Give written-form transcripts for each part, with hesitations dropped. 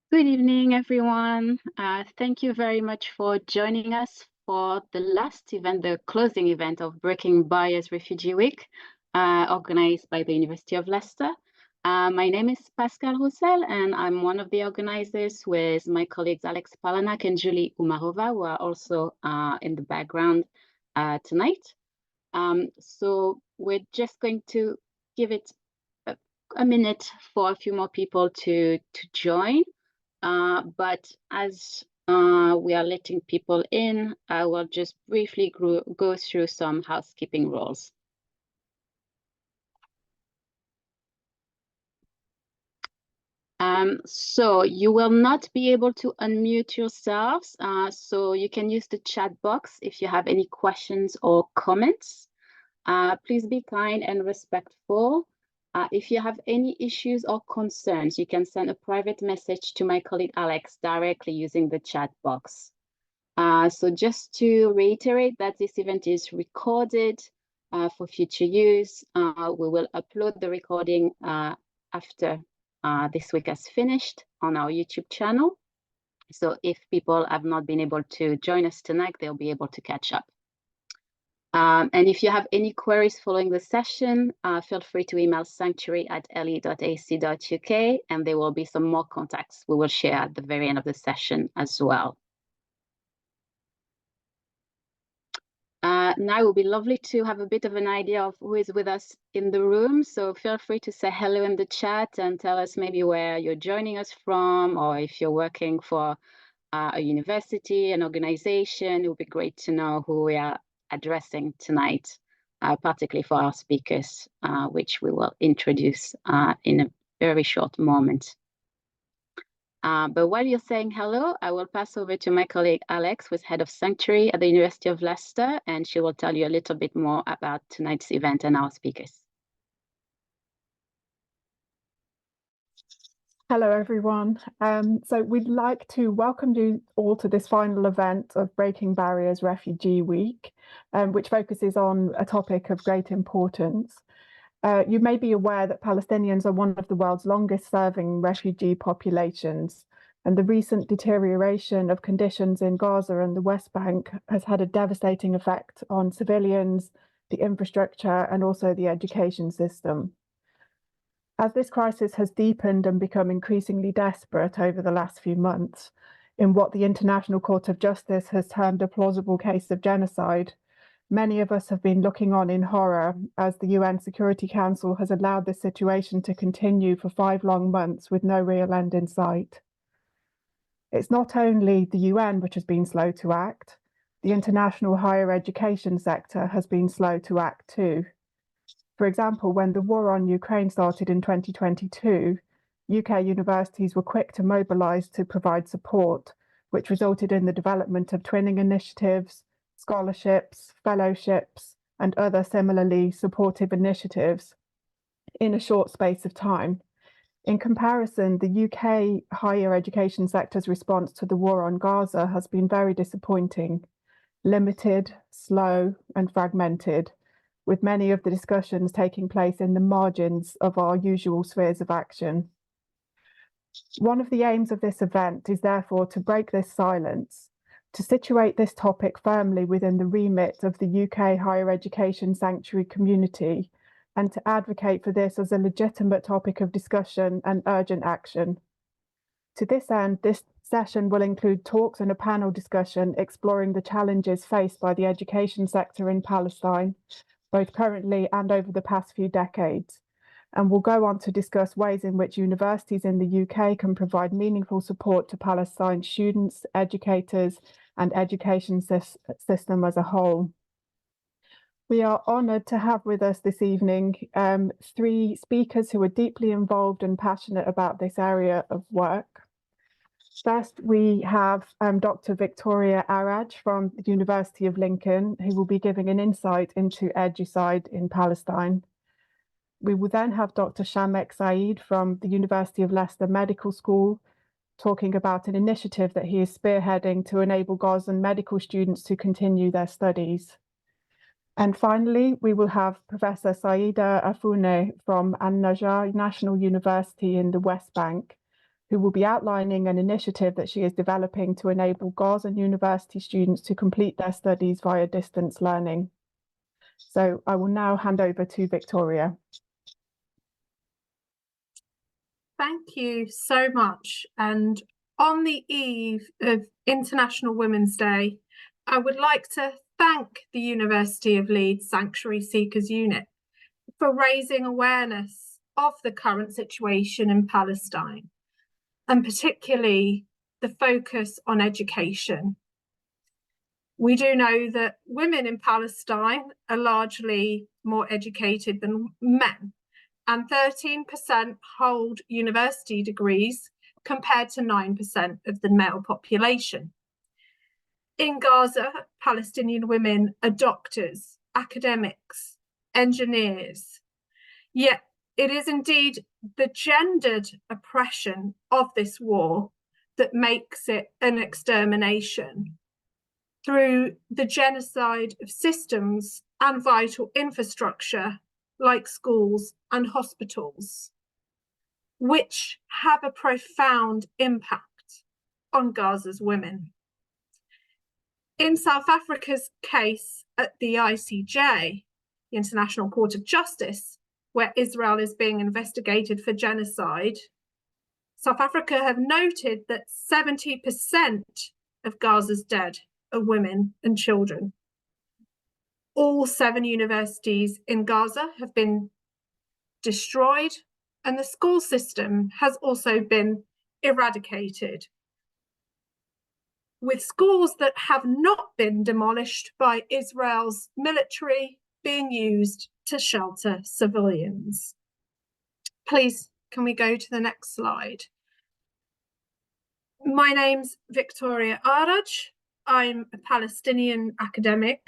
Good evening, everyone. Thank you very much for joining us for the last event, the closing event of Breaking Barriers Refugee Week, organized by the University of Leicester. My name is Pascal Roussel, and I'm one of the organizers with my colleagues Alex Palanak and Julie Umarova, who are also in the background tonight. So we're just going to give it a minute for a few more people to join. But as we are letting people in, I will just briefly go through some housekeeping rules. So you will not be able to unmute yourselves. So you can use the chat box if you have any questions or comments. Please be kind and respectful. If you have any issues or concerns, you can send a private message to my colleague Alex directly using the chat box. So just to reiterate that this event is recorded for future use. We will upload the recording after this week has finished on our YouTube channel. So if people have not been able to join us tonight, they'll be able to catch up. And if you have any queries following the session, feel free to email sanctuary@le.ac.uk, and there will be some more contacts we will share at the very end of the session as well. Now it would be lovely to have a bit of an idea of who is with us in the room. So feel free to say hello in the chat and tell us maybe where you're joining us from, or if you're working for a university, an organization. It would be great to know who we are addressing tonight, particularly for our speakers, which we will introduce in a very short moment. But while you're saying hello, I will pass over to my colleague Alex, who's head of Sanctuary at the University of Leicester, and she will tell you a little bit more about tonight's event and our speakers. Hello, everyone. So we'd like to welcome you all to this final event of Breaking Barriers Refugee Week, which focuses on a topic of great importance. You may be aware that Palestinians are one of the world's longest serving refugee populations, and the recent deterioration of conditions in Gaza and the West Bank has had a devastating effect on civilians, the infrastructure, and also the education system. As this crisis has deepened and become increasingly desperate over the last few months, in what the International Court of Justice has termed a plausible case of genocide, many of us have been looking on in horror as the UN Security Council has allowed this situation to continue for 5 long months with no real end in sight. It's not only the UN which has been slow to act, the international higher education sector has been slow to act too. For example, when the war on Ukraine started in 2022, UK universities were quick to mobilise to provide support, which resulted in the development of twinning initiatives, scholarships, fellowships, and other similarly supportive initiatives in a short space of time. In comparison, the UK higher education sector's response to the war on Gaza has been very disappointing, limited, slow, and fragmented, with many of the discussions taking place in the margins of our usual spheres of action. One of the aims of this event is therefore to break this silence, to situate this topic firmly within the remit of the UK higher education sanctuary community, and to advocate for this as a legitimate topic of discussion and urgent action. To this end, this session will include talks and a panel discussion exploring the challenges faced by the education sector in Palestine, both currently and over the past few decades, and we'll go on to discuss ways in which universities in the UK can provide meaningful support to Palestine students, educators, and education system as a whole. We are honoured to have with us this evening 3 speakers who are deeply involved and passionate about this area of work. First, we have Dr. Victoria Araj from the University of Lincoln, who will be giving an insight into Educide in Palestine. We will then have Dr. Shamek Saeed from the University of Leicester Medical School, talking about an initiative that he is spearheading to enable Gazan medical students to continue their studies. And finally, we will have Professor Saida Afune from An-Najjar National University in the West Bank, who will be outlining an initiative that she is developing to enable Gazan university students to complete their studies via distance learning. So I will now hand over to Victoria. Thank you so much. And on the eve of International Women's Day, I would like to thank the University of Leeds Sanctuary Seekers Unit for raising awareness of the current situation in Palestine, and particularly the focus on education. We do know that women in Palestine are largely more educated than men, and 13% hold university degrees compared to 9% of the male population. In Gaza, Palestinian women are doctors, academics, engineers. Yet it is indeed the gendered oppression of this war that makes it an extermination through the genocide of systems and vital infrastructure like schools and hospitals, which have a profound impact on Gaza's women. In South Africa's case at the ICJ, the International Court of Justice, where Israel is being investigated for genocide, South Africa have noted that 70% of Gaza's dead are women and children. All 7 universities in Gaza have been destroyed, and the school system has also been eradicated, with schools that have not been demolished by Israel's military being used to shelter civilians. Please, can we go to the next slide? My name's Victoria Araj. I'm a Palestinian academic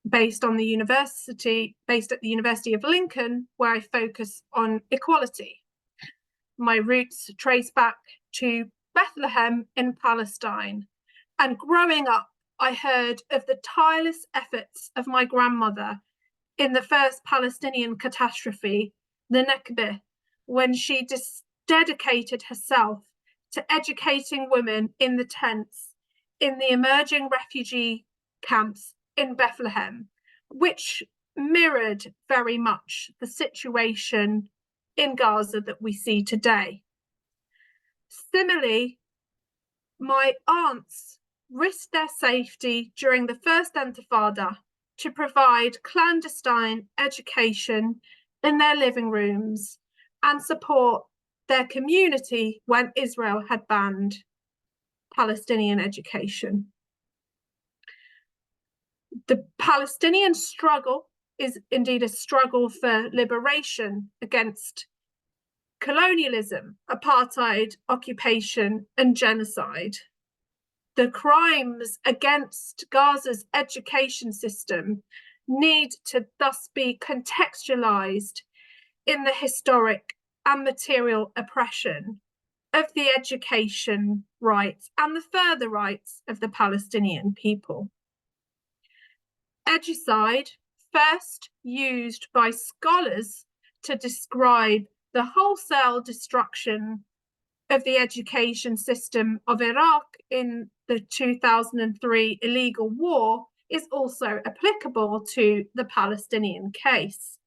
based at the University of Lincoln, where I focus on equality. My roots trace back to Bethlehem in Palestine, and growing up, I heard of the tireless efforts of my grandmother in the first Palestinian catastrophe, the Nakba, when she dedicated herself to educating women in the tents in the emerging refugee camps in Bethlehem, which mirrored very much the situation in Gaza that we see today. Similarly, my aunts risked their safety during the first Intifada to provide clandestine education in their living rooms and support their community when Israel had banned Palestinian education. The Palestinian struggle is indeed a struggle for liberation against colonialism, apartheid, occupation, and genocide. The crimes against Gaza's education system need to thus be contextualized in the historic and material oppression of the education rights and the further rights of the Palestinian people. Educide, first used by scholars to describe the wholesale destruction of the education system of Iraq in the 2003 illegal war, is also applicable to the Palestinian case.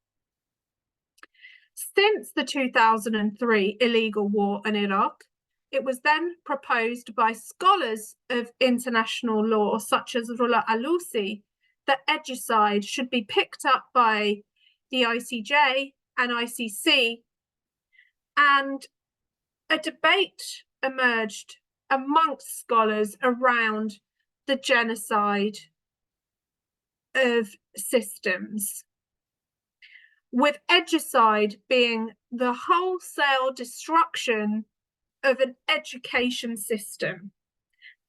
Since the 2003 illegal war in Iraq, it was then proposed by scholars of international law, such as Rula Alusi, that Educide should be picked up by the ICJ and ICC, and a debate emerged amongst scholars around the genocide of systems, with Educide being the wholesale destruction of an education system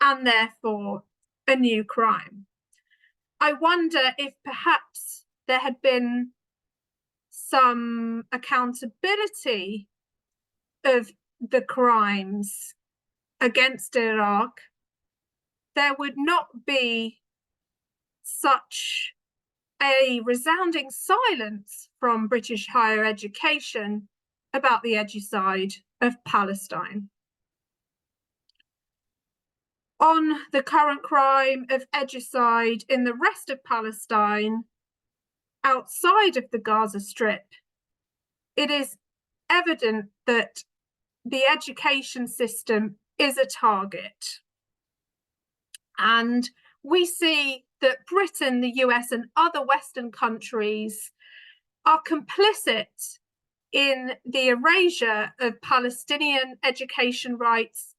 and therefore a new crime. I wonder if perhaps there had been some accountability of the crimes against Iraq, there would not be such a resounding silence from British higher education about the Educide of Palestine. On the current crime of Educide in the rest of Palestine, outside of the Gaza Strip, it is evident that the education system is a target. And we see that Britain, the US, and other Western countries are complicit in the erasure of Palestinian education rights,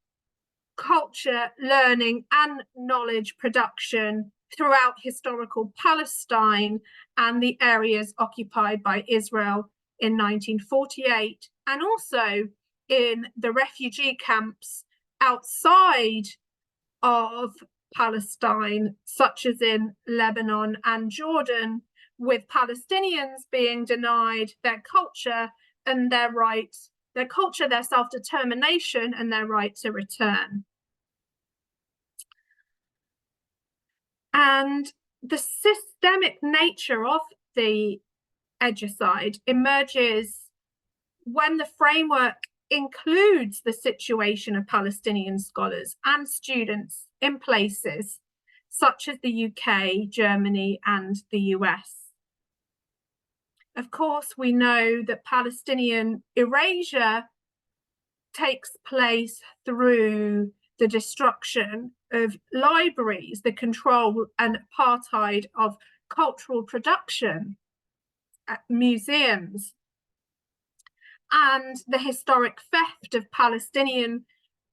culture, learning, and knowledge production throughout historical Palestine and the areas occupied by Israel in 1948, and also in the refugee camps outside of Palestine, such as in Lebanon and Jordan, with Palestinians being denied their culture and their rights, their culture, their self-determination, and their right to return. And the systemic nature of the Educide emerges when the framework includes the situation of Palestinian scholars and students in places such as the UK, Germany, and the US. Of course, we know that Palestinian erasure takes place through the destruction of libraries, the control and apartheid of cultural production, museums, and the historic theft of Palestinian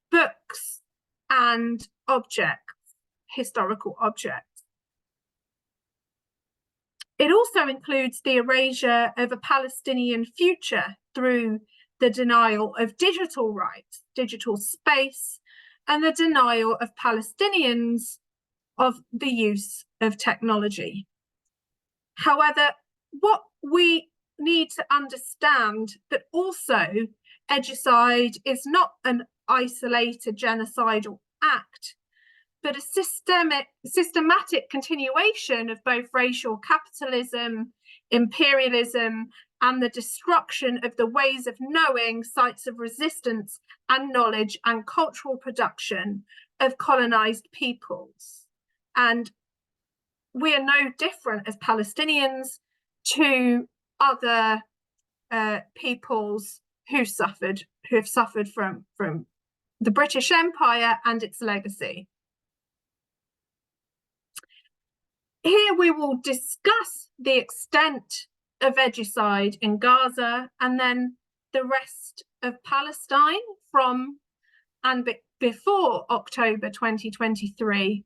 books and objects, historical objects. It also includes the erasure of a Palestinian future through the denial of digital rights, digital space, and the denial of Palestinians of the use of technology. However, what we need to understand that also Educide is not an isolated genocidal act, but a systematic continuation of both racial capitalism, imperialism, and the destruction of the ways of knowing, sites of resistance and knowledge and cultural production of colonized peoples. And we are no different as Palestinians to other peoples who have suffered from the British Empire and its legacy. Here we will discuss the extent of Educide in Gaza and then the rest of Palestine from and before October 2023,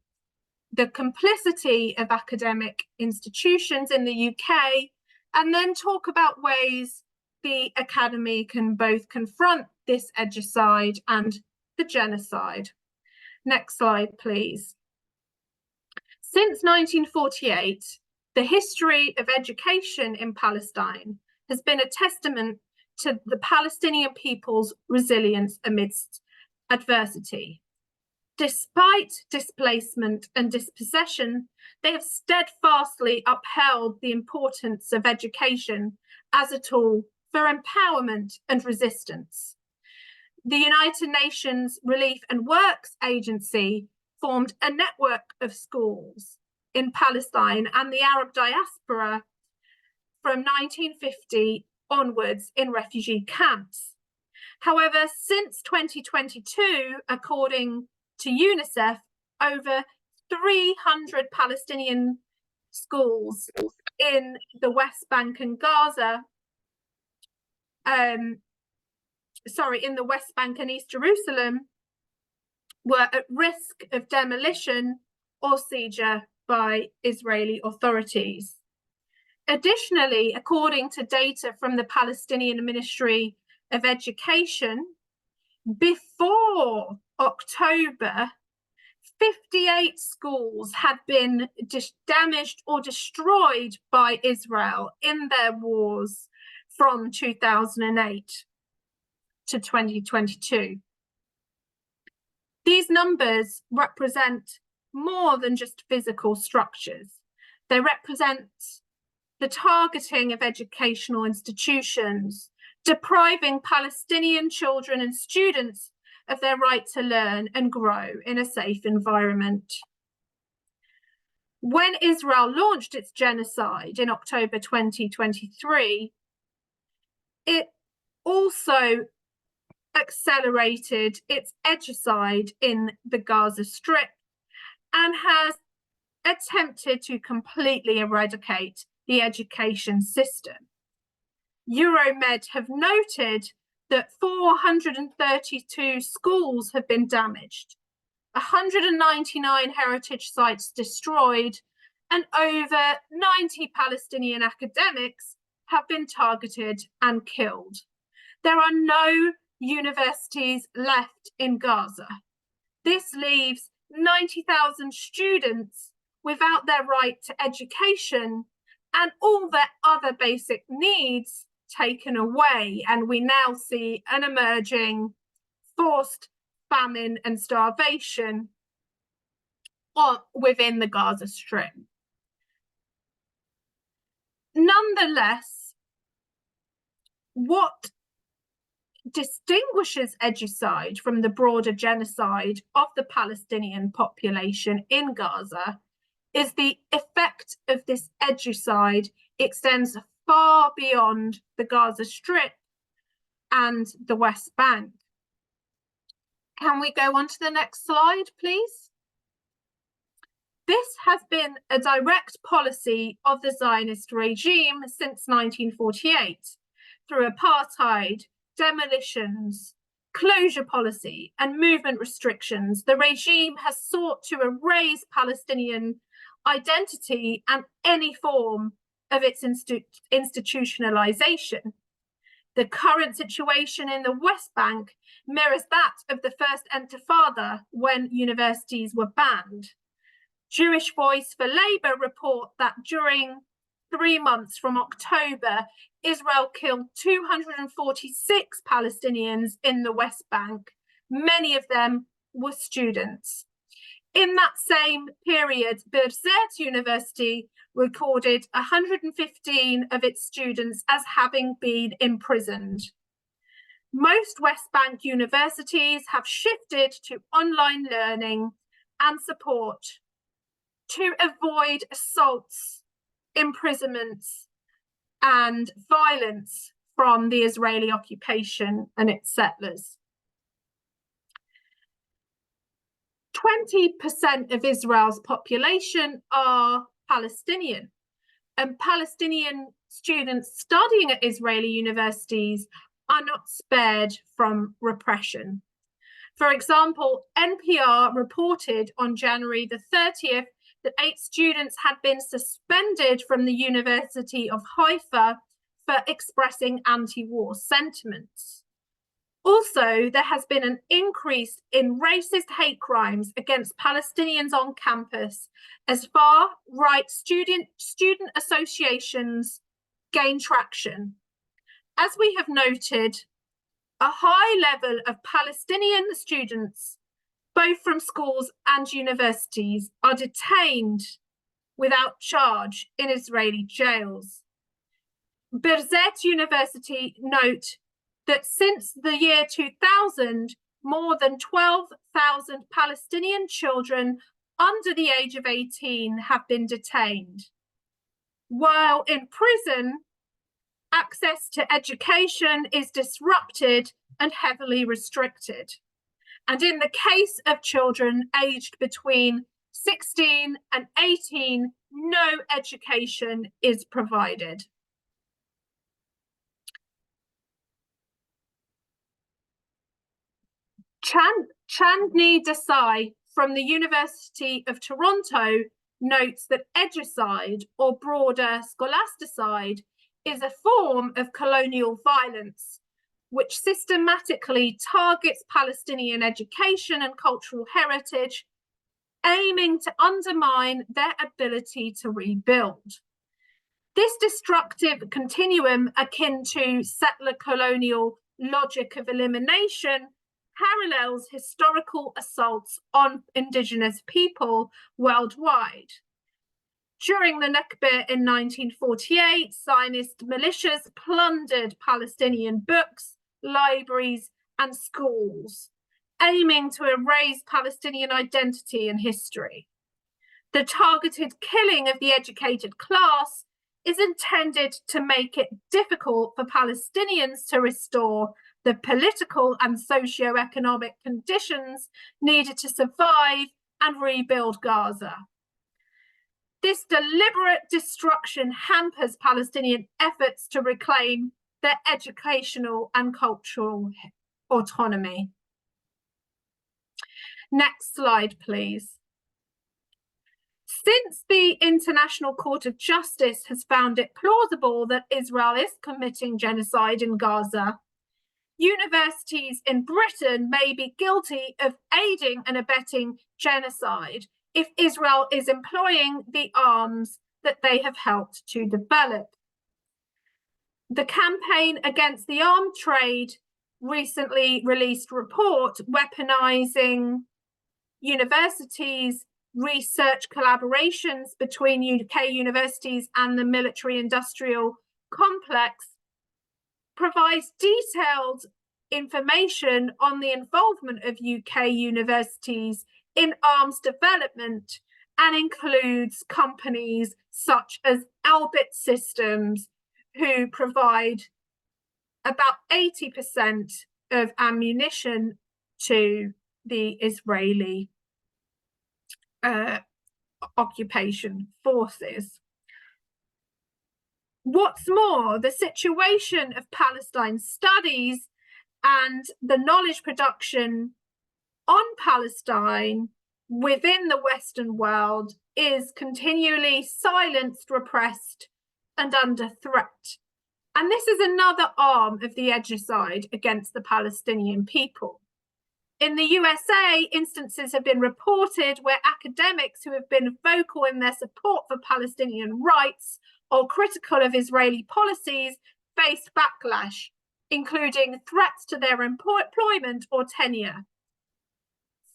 the complicity of academic institutions in the UK, and then talk about ways the academy can both confront this Educide and the genocide. Next slide, please. Since 1948, the history of education in Palestine has been a testament to the Palestinian people's resilience amidst adversity. Despite displacement and dispossession, they have steadfastly upheld the importance of education as a tool for empowerment and resistance. The United Nations Relief and Works Agency formed a network of schools in Palestine and the Arab diaspora from 1950 onwards in refugee camps. However, since 2022, according to UNICEF, over 300 Palestinian schools in the West Bank and Gaza, in the West Bank and East Jerusalem, were at risk of demolition or seizure by Israeli authorities. Additionally, according to data from the Palestinian Ministry of Education, before October, 58 schools had been damaged or destroyed by Israel in their wars from 2008 to 2022. These numbers represent more than just physical structures. They represent the targeting of educational institutions, depriving Palestinian children and students of their right to learn and grow in a safe environment. When Israel launched its genocide in October 2023, it also accelerated its Educide in the Gaza Strip and has attempted to completely eradicate the education system. Euromed have noted that 432 schools have been damaged, 199 heritage sites destroyed, and over 90 Palestinian academics have been targeted and killed. There are no universities left in Gaza. This leaves 90,000 students without their right to education and all their other basic needs taken away. And we now see an emerging forced famine and starvation within the Gaza Strip. Nonetheless, what distinguishes Educide from the broader genocide of the Palestinian population in Gaza is the effect of this Educide extends far beyond the Gaza Strip and the West Bank. Can we go on to the next slide, please? This has been a direct policy of the Zionist regime since 1948, through apartheid, demolitions, closure policy, and movement restrictions. The regime has sought to erase Palestinian identity and any form of its institutionalization. The current situation in the West Bank mirrors that of the first Intifada when universities were banned. Jewish Voice for Labour report that during 3 months from October, Israel killed 246 Palestinians in the West Bank. Many of them were students. In that same period, Birzeit University recorded 115 of its students as having been imprisoned. Most West Bank universities have shifted to online learning and support to avoid assaults, imprisonments, and violence from the Israeli occupation and its settlers. 20% of Israel's population are Palestinian, and Palestinian students studying at Israeli universities are not spared from repression. For example, NPR reported on January the 30th that 8 students had been suspended from the University of Haifa for expressing anti-war sentiments. Also, there has been an increase in racist hate crimes against Palestinians on campus as far-right student associations gain traction. As we have noted, a high level of Palestinian students, both from schools and universities, are detained without charge in Israeli jails. Birzeit University note that since the year 2000, more than 12,000 Palestinian children under the age of 18 have been detained. While in prison, access to education is disrupted and heavily restricted. And in the case of children aged between 16 and 18, no education is provided. Chandni Desai from the University of Toronto notes that Educide, or broader scholasticide, is a form of colonial violence which systematically targets Palestinian education and cultural heritage, aiming to undermine their ability to rebuild. This destructive continuum, akin to settler colonial logic of elimination, parallels historical assaults on Indigenous people worldwide. During the Nakba in 1948, Zionist militias plundered Palestinian books, libraries, and schools, aiming to erase Palestinian identity and history. The targeted killing of the educated class is intended to make it difficult for Palestinians to restore the political and socio-economic conditions needed to survive and rebuild Gaza. This deliberate destruction hampers Palestinian efforts to reclaim their educational and cultural autonomy. Next slide, please. Since the International Court of Justice has found it plausible that Israel is committing genocide in Gaza, universities in Britain may be guilty of aiding and abetting genocide if Israel is employing the arms that they have helped to develop. The Campaign Against the Arms Trade recently released a report weaponizing universities, research collaborations between UK universities and the military-industrial complex, provides detailed information on the involvement of UK universities in arms development and includes companies such as Elbit Systems, who provide about 80% of ammunition to the Israeli occupation forces. What's more, the situation of Palestine Studies and the knowledge production on Palestine within the Western world is continually silenced, repressed, and under threat. And this is another arm of the Educide against the Palestinian people. In the USA, instances have been reported where academics who have been vocal in their support for Palestinian rights or critical of Israeli policies face backlash, including threats to their employment or tenure.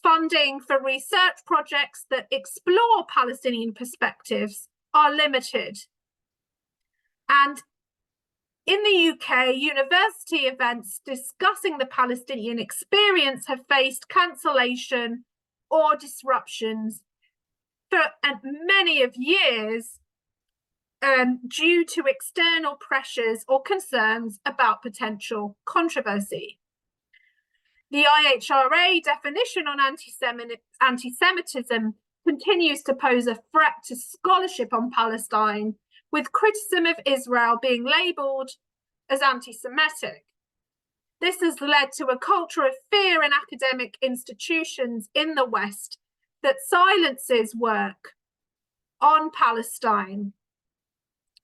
Funding for research projects that explore Palestinian perspectives are limited. And in the UK, university events discussing the Palestinian experience have faced cancellation or disruptions for many of years due to external pressures or concerns about potential controversy. The IHRA definition on anti-Semitism continues to pose a threat to scholarship on Palestine, with criticism of Israel being labelled as anti-Semitic. This has led to a culture of fear in academic institutions in the West that silences work on Palestine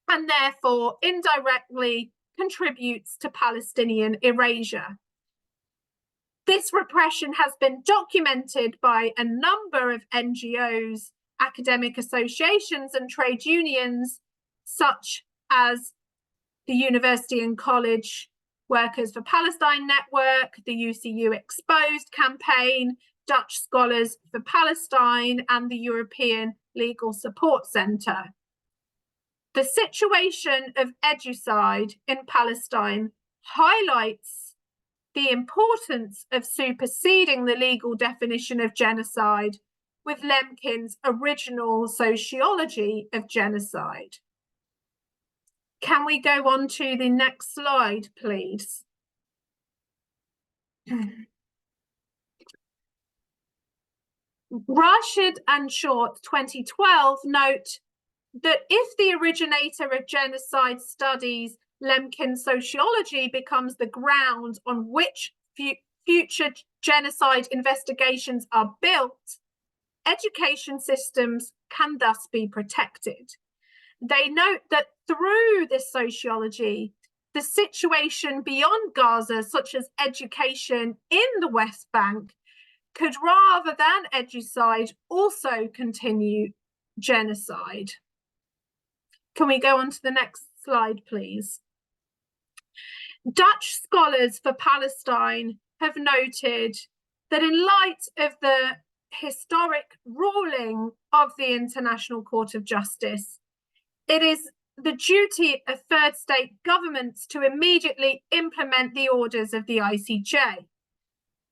and therefore indirectly contributes to Palestinian erasure. This repression has been documented by a number of NGOs, academic associations, and trade unions, such as the University and College Workers for Palestine Network, the UCU Exposed campaign, Dutch Scholars for Palestine, and the European Legal Support Centre. The situation of Educide in Palestine highlights the importance of superseding the legal definition of genocide with Lemkin's original sociology of genocide. Can we go on to the next slide, please? Rashid and Short 2012 note that if the originator of genocide studies, Lemkin's sociology, becomes the ground on which future genocide investigations are built, education systems can thus be protected. They note that through this sociology, the situation beyond Gaza, such as education in the West Bank, could, rather than Educide, also continue genocide. Can we go on to the next slide, please? Dutch Scholars for Palestine have noted that in light of the historic ruling of the International Court of Justice, it is the duty of third state governments to immediately implement the orders of the ICJ.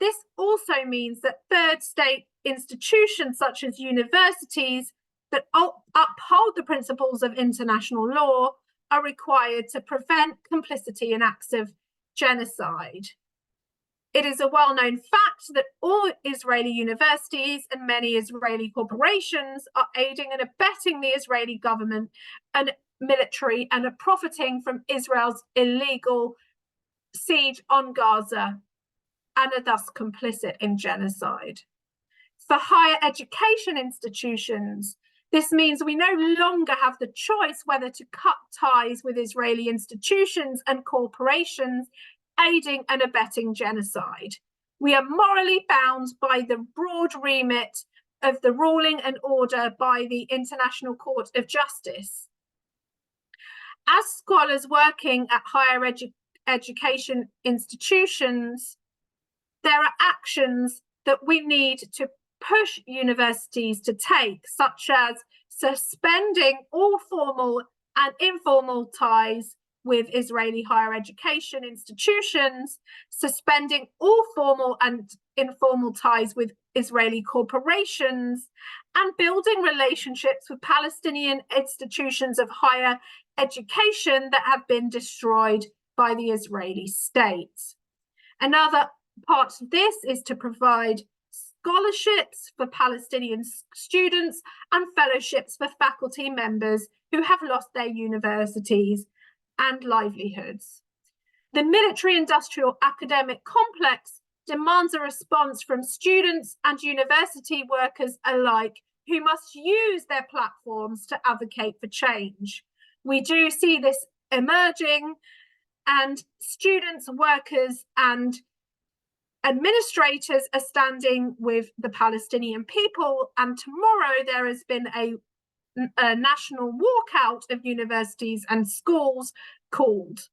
This also means that third state institutions such as universities that uphold the principles of international law are required to prevent complicity in acts of genocide. It is a well-known fact that all Israeli universities and many Israeli corporations are aiding and abetting the Israeli government and military and are profiting from Israel's illegal siege on Gaza and are thus complicit in genocide. For higher education institutions, this means we no longer have the choice whether to cut ties with Israeli institutions and corporations aiding and abetting genocide. We are morally bound by the broad remit of the ruling and order by the International Court of Justice. As scholars working at higher education institutions, there are actions that we need to push universities to take, such as suspending all formal and informal ties with Israeli higher education institutions, suspending all formal and informal ties with Israeli corporations, and building relationships with Palestinian institutions of higher education that have been destroyed by the Israeli state. Another part of this is to provide scholarships for Palestinian students and fellowships for faculty members who have lost their universities and livelihoods. The military-industrial academic complex demands a response from students and university workers alike who must use their platforms to advocate for change. We do see this emerging, and students, workers, and administrators are standing with the Palestinian people, and tomorrow there has been a national walkout of universities and schools called.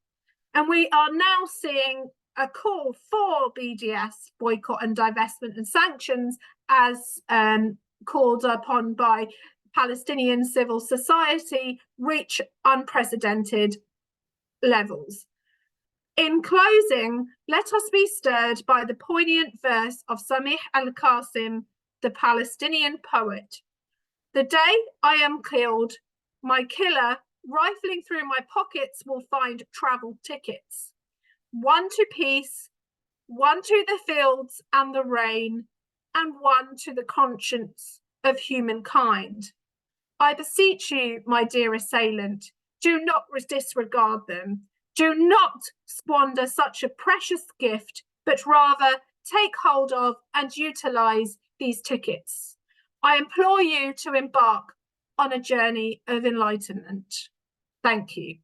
And we are now seeing a call for BDS, boycott and divestment and sanctions, as called upon by Palestinian civil society, reach unprecedented levels. In closing, let us be stirred by the poignant verse of Samih al-Qasim, the Palestinian poet. The day I am killed, my killer, rifling through my pockets, will find travel tickets. One to peace, one to the fields and the rain, and one to the conscience of humankind. I beseech you, my dear assailant, do not disregard them. Do not squander such a precious gift, but rather take hold of and utilize these tickets. I implore you to embark on a journey of enlightenment. Thank you.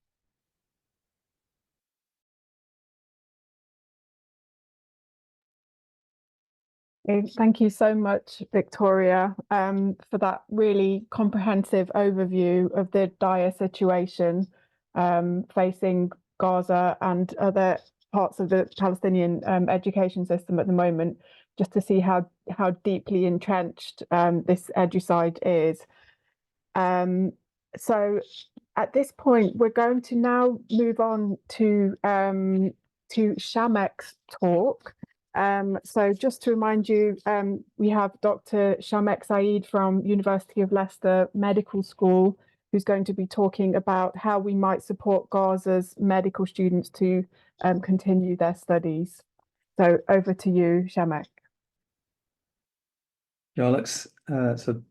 Thank you so much, Victoria, for that really comprehensive overview of the dire situation facing Gaza and other parts of the Palestinian education system at the moment, just to see how deeply entrenched this Educide is. So at this point, we're going to now move on to Shamek's talk. So just to remind you, we have Dr. Shamek Saeed from University of Leicester Medical School, who's going to be talking about how we might support Gaza's medical students to continue their studies. So over to you, Shamek. Yeah, Alex. So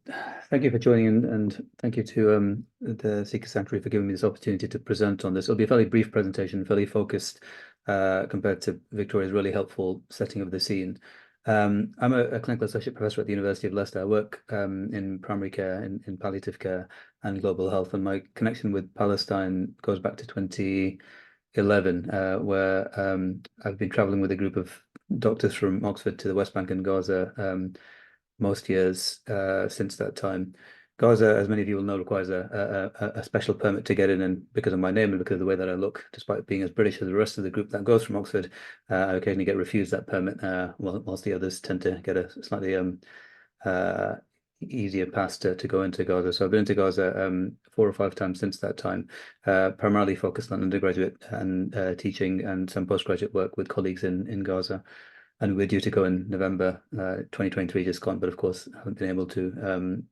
thank you for joining in, and thank you to the Seeker Sanctuary for giving me this opportunity to present on this. It'll be a fairly brief presentation, fairly focused compared to Victoria's really helpful setting of the scene. I'm a clinical associate professor at the University of Leicester. I work in primary care, in palliative care and global health, and my connection with Palestine goes back to 2011, where I've been traveling with a group of doctors from Oxford to the West Bank and Gaza most years since that time. Gaza, as many of you will know, requires a special permit to get in, and because of my name and because of the way that I look, despite being as British as the rest of the group that goes from Oxford, I occasionally get refused that permit, whilst the others tend to get a slightly easier paths to go into Gaza. So I've been into Gaza 4 or 5 times since that time, primarily focused on undergraduate and teaching and some postgraduate work with colleagues in Gaza. And we're due to go in November 2023, just gone, but of course haven't been able to.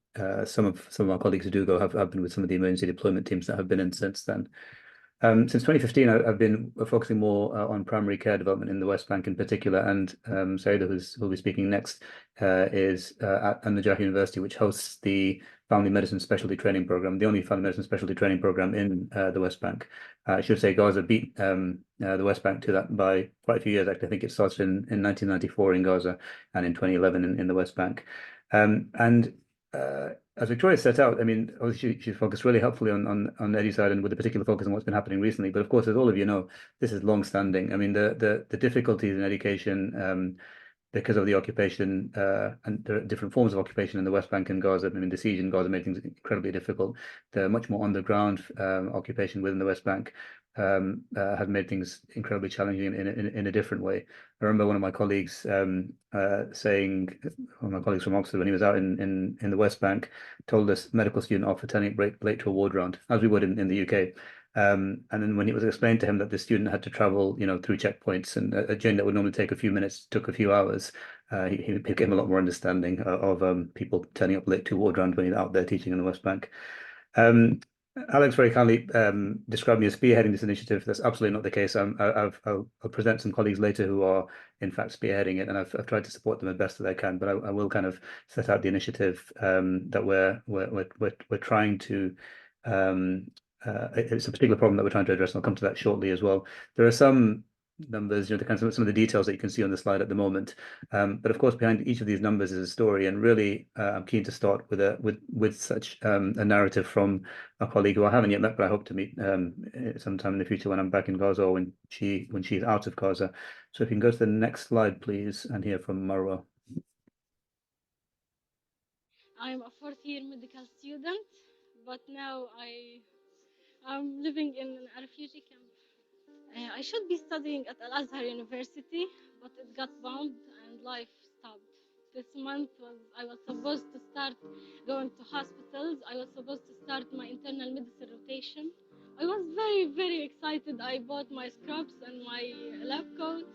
Some of our colleagues who do go have been with some of the emergency deployment teams that have been in since then. Since 2015, I've been focusing more on primary care development in the West Bank in particular, and Saida, who'll be speaking next, is at An-Najah University, which hosts the Family Medicine Specialty Training Program, the only family medicine specialty training program in the West Bank. I should say Gaza beat the West Bank to that by quite a few years. Actually, I think it started in 1994 in Gaza and in 2011 in the West Bank. As Victoria set out, I mean, obviously she focused really helpfully on Educide and with a particular focus on what's been happening recently. But of course, as all of you know, this is long-standing. I mean, the difficulties in education because of the occupation and the different forms of occupation in the West Bank and Gaza. I mean, the siege in Gaza made things incredibly difficult. The much more on-the-ground occupation within the West Bank has made things incredibly challenging in a different way. I remember one of my colleagues saying, one of my colleagues from Oxford, when he was out in the West Bank, told this medical student off for turning late to a ward round, as we would in the UK. And then when it was explained to him that the student had to travel, through checkpoints and a journey that would normally take a few minutes took a few hours, he became a lot more understanding of people turning up late to a ward round when he's out there teaching in the West Bank. Alex very kindly described me as spearheading this initiative. That's absolutely not the case. I'll present some colleagues later who are in fact spearheading it, and I've tried to support them as best as I can. But I will kind of set out the initiative that we're trying to. It's a particular problem that we're trying to address, and I'll come to that shortly as well. There are some numbers, the kind of some of the details that you can see on the slide at the moment. But of course, behind each of these numbers is a story, and really, I'm keen to start with such a narrative from a colleague who I haven't yet met, but I hope to meet sometime in the future when I'm back in Gaza or when she's out of Gaza. So if you can go to the next slide, please, and hear from Marwa. I'm a 4th-year medical student, but now I'm living in a refugee camp. I should be studying at Al-Azhar University, but it got bombed and life stopped. This month I was supposed to start going to hospitals. I was supposed to start my internal medicine rotation. I was very, very excited. I bought my scrubs and my lab coat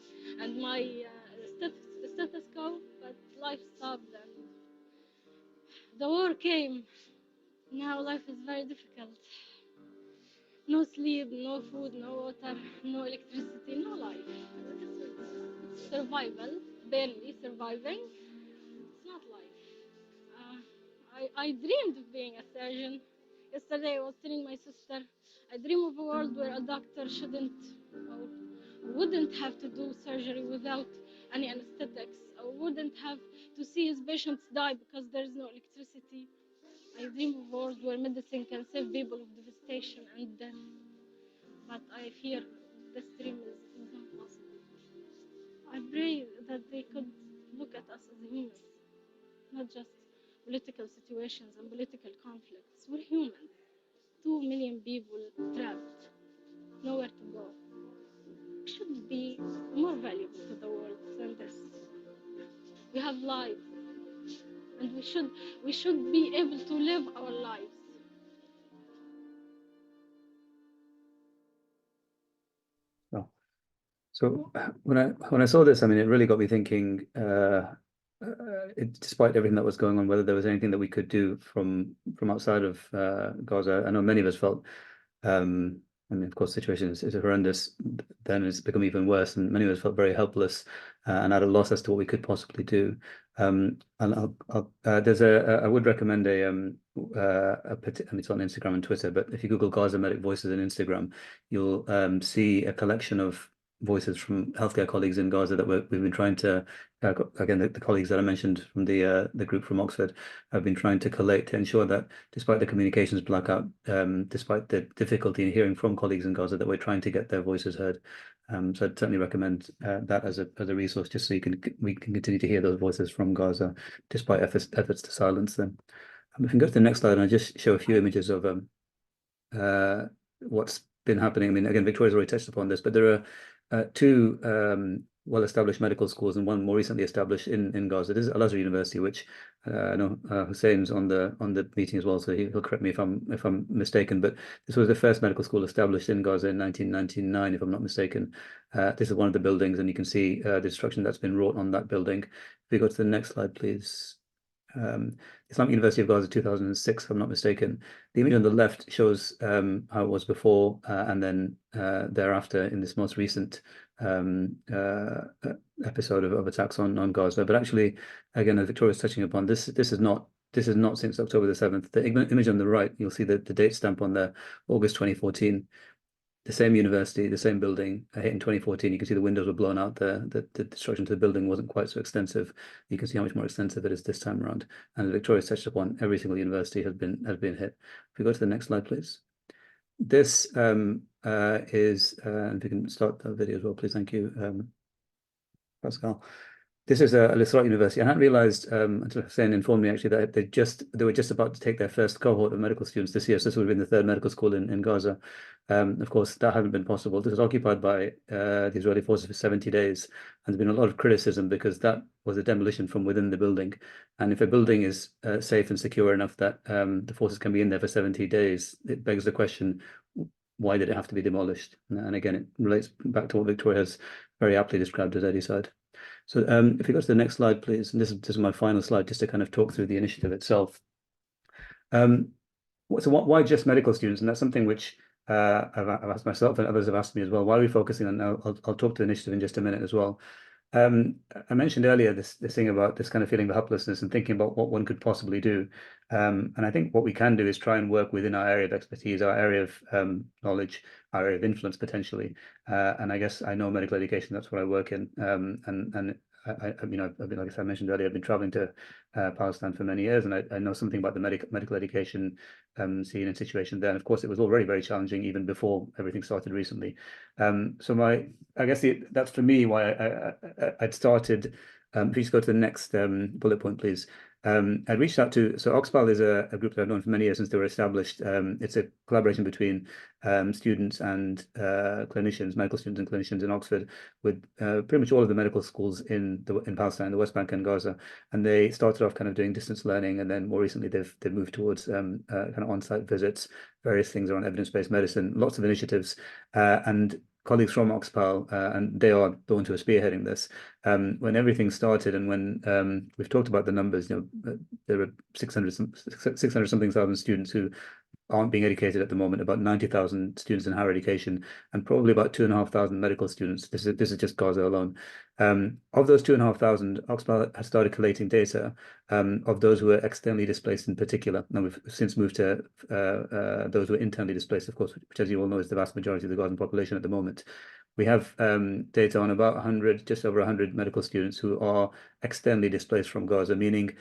and my stethoscope, but life stopped and the war came. Now life is very difficult. No sleep, no food, no water, no electricity, no life. It's survival, barely surviving. It's not life. I dreamed of being a surgeon. Yesterday I was telling my sister, I dream of a world where a doctor shouldn't or wouldn't have to do surgery without any anesthetics, or wouldn't have to see his patients die because there is no electricity. I dream of a world where medicine can save people of devastation and death. But I fear this dream is not possible. I pray that they could look at us as humans, not just political situations and political conflicts. We're humans. 2 million people trapped, nowhere to go. We should be more valuable to the world than this. We have lives, and we should be able to live our lives. So when I saw this, I mean, it really got me thinking. Despite everything that was going on, whether there was anything that we could do from outside of Gaza. I know many of us felt. I mean, of course, the situation is horrendous. Then it's become even worse, and many of us felt very helpless and at a loss as to what we could possibly do. And I would recommend and it's on Instagram and Twitter. But if you Google Gaza Medic Voices on Instagram, you'll see a collection of voices from healthcare colleagues in Gaza that we've been trying to, again, the colleagues that I mentioned from the group from Oxford have been trying to collate to ensure that despite the communications blackout, despite the difficulty in hearing from colleagues in Gaza, that we're trying to get their voices heard. So I'd certainly recommend that as a resource, just so we can continue to hear those voices from Gaza, despite efforts to silence them. If we can go to the next slide, and I'll just show a few images of what's been happening. I mean, again, Victoria's already touched upon this, but there are two well-established medical schools, and one more recently established in Gaza. This is Al-Azhar University, which I know Hussein's on the meeting as well, so he'll correct me if I'm mistaken. But this was the first medical school established in Gaza in 1999, if I'm not mistaken. This is one of the buildings, and you can see the destruction that's been wrought on that building. If we go to the next slide, please. Islamic University of Gaza 2006, if I'm not mistaken. The image on the left shows how it was before and then thereafter in this most recent episode of attacks on Gaza. But actually, again, as Victoria's touching upon, this is not since October the 7th. The image on the right, you'll see the date stamp on there, August 2014. The same university, the same building, hit in 2014. You can see the windows were blown out there. The destruction to the building wasn't quite so extensive. You can see how much more extensive it is this time around. And Victoria's touched upon, every single university has been hit. If we go to the next slide, please. This and if we can start the video as well, please. Thank you, Pascal. This is Al-Isra University. I hadn't realized until Hussein informed me actually that they were just about to take their first cohort of medical students this year. So this would have been the third medical school in Gaza. Of course, that hadn't been possible. This was occupied by the Israeli forces for 70 days. And there's been a lot of criticism because that was a demolition from within the building. And if a building is safe and secure enough that the forces can be in there for 70 days, it begs the question, why did it have to be demolished? And again, it relates back to what Victoria has very aptly described as Educide. So if you go to the next slide, please, and this is my final slide, just to kind of talk through the initiative itself. So why just medical students? And that's something which I've asked myself and others have asked me as well. Why are we focusing on now? I'll talk to the initiative in just a minute as well. I mentioned earlier this thing about this kind of feeling of helplessness and thinking about what one could possibly do. And I think what we can do is try and work within our area of expertise, our area of knowledge, our area of influence potentially. And I guess I know medical education, that's what I work in. And I mean, I've been, like I mentioned earlier, I've been traveling to Palestine for many years, and I know something about the medical education scene and situation there. And of course, it was already very challenging even before everything started recently. So I guess that's for me why I'd started. Please go to the next bullet point, please. I reached out to, so Oxpal is a group that I've known for many years since they were established. It's a collaboration between students and clinicians, medical students and clinicians in Oxford, with pretty much all of the medical schools in Palestine, the West Bank and Gaza. And they started off kind of doing distance learning, and then more recently they've moved towards kind of on-site visits, various things around evidence-based medicine, lots of initiatives, and colleagues from Oxpal, and they are the ones who are spearheading this. When everything started, and when we've talked about the numbers, there are 600 something thousand students who aren't being educated at the moment, about 90,000 students in higher education, and probably about 2,500 medical students. This is just Gaza alone. Of those 2,500, Oxford has started collating data of those who are externally displaced in particular. Now we've since moved to those who are internally displaced, of course, which, as you all know, is the vast majority of the Gazan population at the moment. We have data on about 100, just over 100 medical students who are externally displaced from Gaza, meaning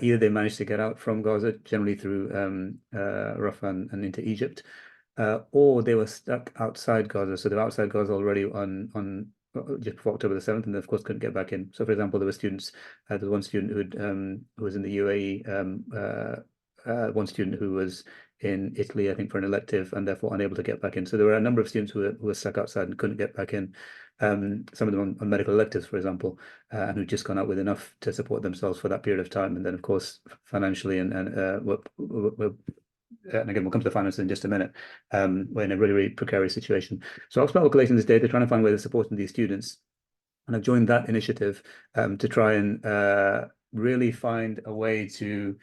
either they managed to get out from Gaza, generally through Rafah and into Egypt, or they were stuck outside Gaza. So they're outside Gaza already on just before October the 7th, and then of course couldn't get back in. So for example, there were students, there was one student who was in the UAE, one student who was in Italy, I think, for an elective, and therefore unable to get back in. So there were a number of students who were stuck outside and couldn't get back in. Some of them on medical electives, for example, and who'd just gone out with enough to support themselves for that period of time. And then, of course, financially and again, we'll come to the finance in just a minute, we're in a really, really precarious situation. So Oxford collating this data, trying to find ways of supporting these students. And I've joined that initiative to try and really find a way to,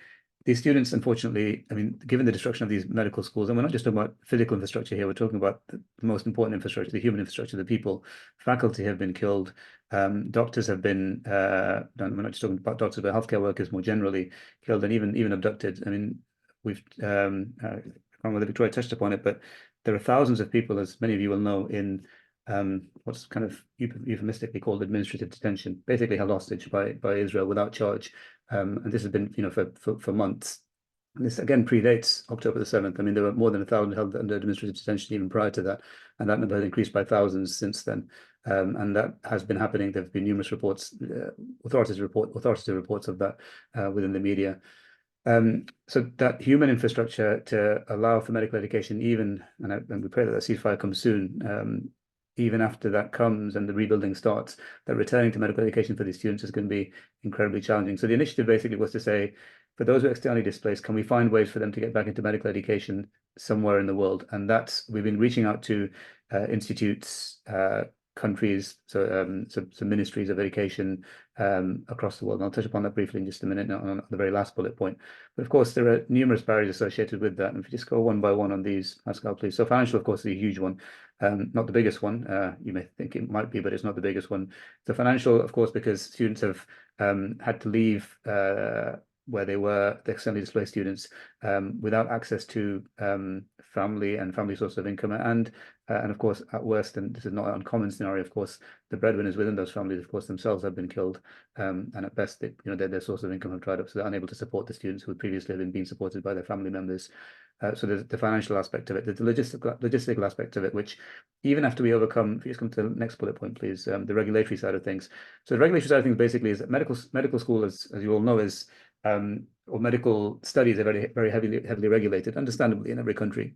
these students, unfortunately, I mean, given the destruction of these medical schools, and we're not just talking about physical infrastructure here, we're talking about the most important infrastructure, the human infrastructure, the people. Faculty have been killed. Doctors have been, we're not just talking about doctors, but healthcare workers more generally killed and even abducted. I mean, we've, I don't know whether Victoria touched upon it, but there are thousands of people, as many of you will know, in what's kind of euphemistically called administrative detention, basically held hostage by Israel without charge. And this has been, for months. And this again predates October the 7th. I mean, there were more than 1,000 held under administrative detention even prior to that, and that number has increased by thousands since then. And that has been happening. There have been numerous reports, authoritative reports of that within the media. So that human infrastructure to allow for medical education, even, and we pray that ceasefire comes soon, even after that comes and the rebuilding starts, that returning to medical education for these students is going to be incredibly challenging. So the initiative basically was to say, for those who are externally displaced, can we find ways for them to get back into medical education somewhere in the world? And we've been reaching out to institutes, countries, so ministries of education across the world. And I'll touch upon that briefly in just a minute on the very last bullet point. But of course, there are numerous barriers associated with that. And if you just go one by one on these, Pascal, please. So financial, of course, is a huge one. Not the biggest one. You may think it might be, but it's not the biggest one. The financial, of course, because students have had to leave where they were, the externally displaced students, without access to family and family source of income, and of course, at worst, and this is not an uncommon scenario, of course, the breadwinners within those families, of course, themselves have been killed, and at best, their source of income have dried up, so they're unable to support the students who would previously have been being supported by their family members. So there's the financial aspect of it, there's the logistical aspect of it, which even after we overcome, if you just come to the next bullet point, please, the regulatory side of things. So the regulatory side of things basically is that medical school, as you all know, is or medical studies are very, very heavily regulated, understandably, in every country.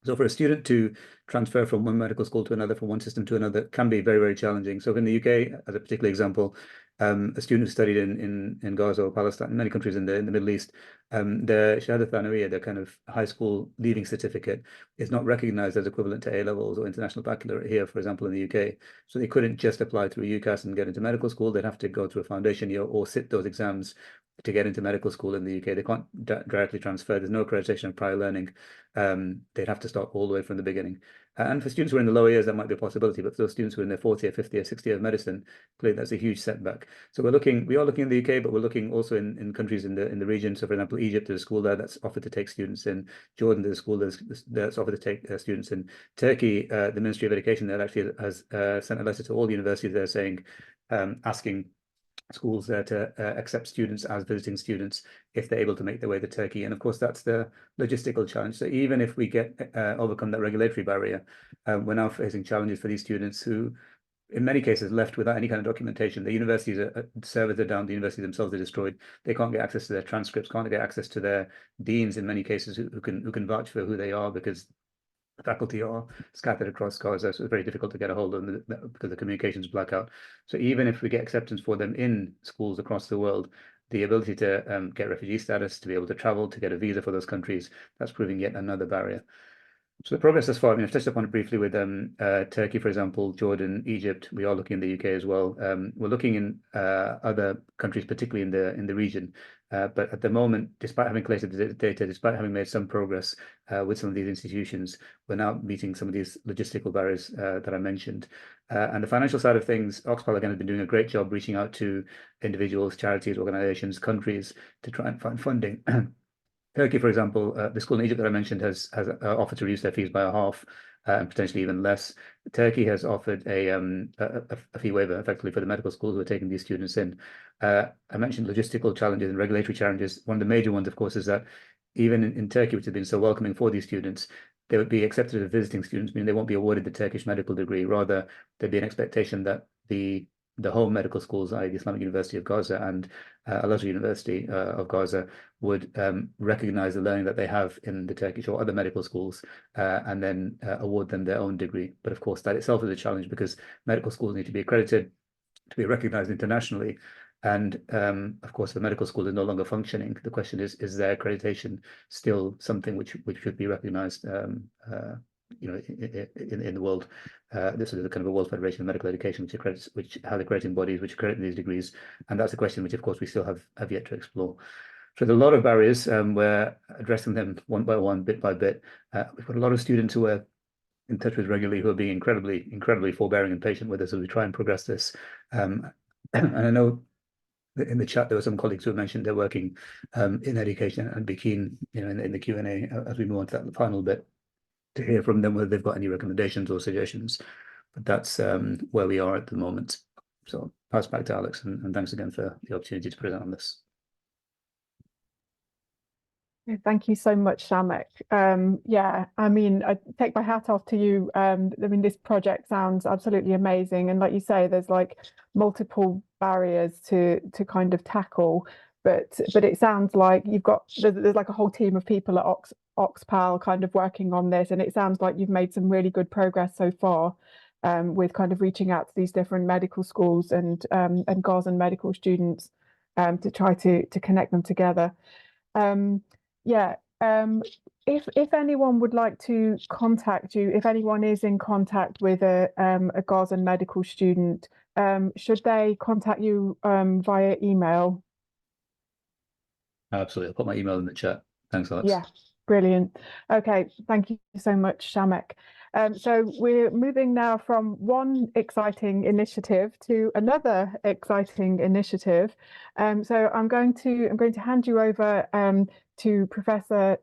So for a student to transfer from one medical school to another, from one system to another, can be very, very challenging. So in the UK, as a particular example, a student who studied in Gaza or Palestine, in many countries in the Middle East, their Shahada Thanawiyya, their kind of high school leaving certificate, is not recognized as equivalent to A-levels or international baccalaureate here, for example, in the UK. So they couldn't just apply through UCAS and get into medical school. They'd have to go through a foundation year or sit those exams to get into medical school in the UK. They can't directly transfer. There's no accreditation of prior learning. They'd have to start all the way from the beginning. And for students who are in the lower years, that might be a possibility. But for those students who are in their 40th year, 50th year, 60th year of medicine, clearly that's a huge setback. So we are looking in the UK, but we're looking also in countries in the region. So for example, Egypt, there's a school there that's offered to take students in. Jordan, there's a school that's offered to take students in. Turkey, the Ministry of Education there actually has sent a letter to all universities there saying, asking schools there to accept students as visiting students if they're able to make their way to Turkey. And of course, that's the logistical challenge. So even if we get overcome that regulatory barrier, we're now facing challenges for these students who, in many cases, left without any kind of documentation. The universities servers are down, the universities themselves are destroyed. They can't get access to their transcripts, can't get access to their deans in many cases who can vouch for who they are, because faculty are scattered across Gaza, so it's very difficult to get a hold of them because the communications blackout. So even if we get acceptance for them in schools across the world, the ability to get refugee status, to be able to travel, to get a visa for those countries, that's proving yet another barrier. So the progress thus far, I mean, I've touched upon it briefly with Turkey, for example, Jordan, Egypt. We are looking in the UK as well. We're looking in other countries, particularly in the region. But at the moment, despite having collected the data, despite having made some progress with some of these institutions, we're now meeting some of these logistical barriers that I mentioned. And the financial side of things, Oxpal again has been doing a great job reaching out to individuals, charities, organizations, countries to try and find funding. Turkey, for example, the school in Egypt that I mentioned has offered to reduce their fees by a half and potentially even less. Turkey has offered a fee waiver effectively for the medical schools who are taking these students in. I mentioned logistical challenges and regulatory challenges. One of the major ones, of course, is that even in Turkey, which has been so welcoming for these students, they would be accepted as visiting students, meaning they won't be awarded the Turkish medical degree. Rather, there'd be an expectation that the home medical schools, i.e. the Islamic University of Gaza and Al-Azhar University of Gaza, would recognize the learning that they have in the Turkish or other medical schools and then award them their own degree. But of course, that itself is a challenge because medical schools need to be accredited to be recognized internationally. And of course, the medical school is no longer functioning. The question is their accreditation still something which should be recognized in the world? This is a kind of a World Federation of Medical Education, which has accrediting bodies which accredit these degrees, and that's a question which, of course, we still have yet to explore. So there's a lot of barriers. We're addressing them one by one, bit by bit. We've got a lot of students who are in touch with regularly, who are being incredibly forbearing and patient with us as we try and progress this. And I know in the chat there were some colleagues who mentioned they're working in education, and be keen, in the Q&A as we move on to that final bit, to hear from them whether they've got any recommendations or suggestions. But that's where we are at the moment. So pass back to Alex, and thanks again for the opportunity to present on this. Thank you so much, Shamek. Yeah, I mean, I take my hat off to you. I mean, this project sounds absolutely amazing, and like you say, there's like multiple barriers to kind of tackle. But it sounds like there's like a whole team of people at Oxpal kind of working on this, and it sounds like you've made some really good progress so far. with kind of reaching out to these different medical schools and Gazan medical students to try to connect them together. If anyone would like to contact you, if anyone is in contact with a Gazan medical student, should they contact you via email? Absolutely. I'll put my email in the chat. Thanks, Alex. Yeah, brilliant. Okay, thank you so much, Shamek. So we're moving now from one exciting initiative to another exciting initiative. So I'm going to hand you over to Professor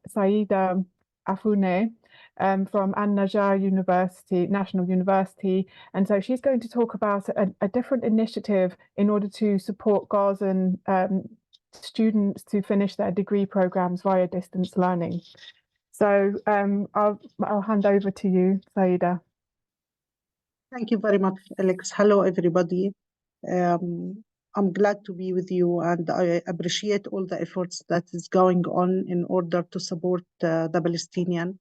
Saida Afune from An-Najjar University, National University. And so she's going to talk about a different initiative in order to support Gazan students to finish their degree programs via distance learning. So I'll hand over to you, Saida. Thank you very much, Alex. Hello, everybody. I'm glad to be with you, and I appreciate all the efforts that is going on in order to support the Palestinian.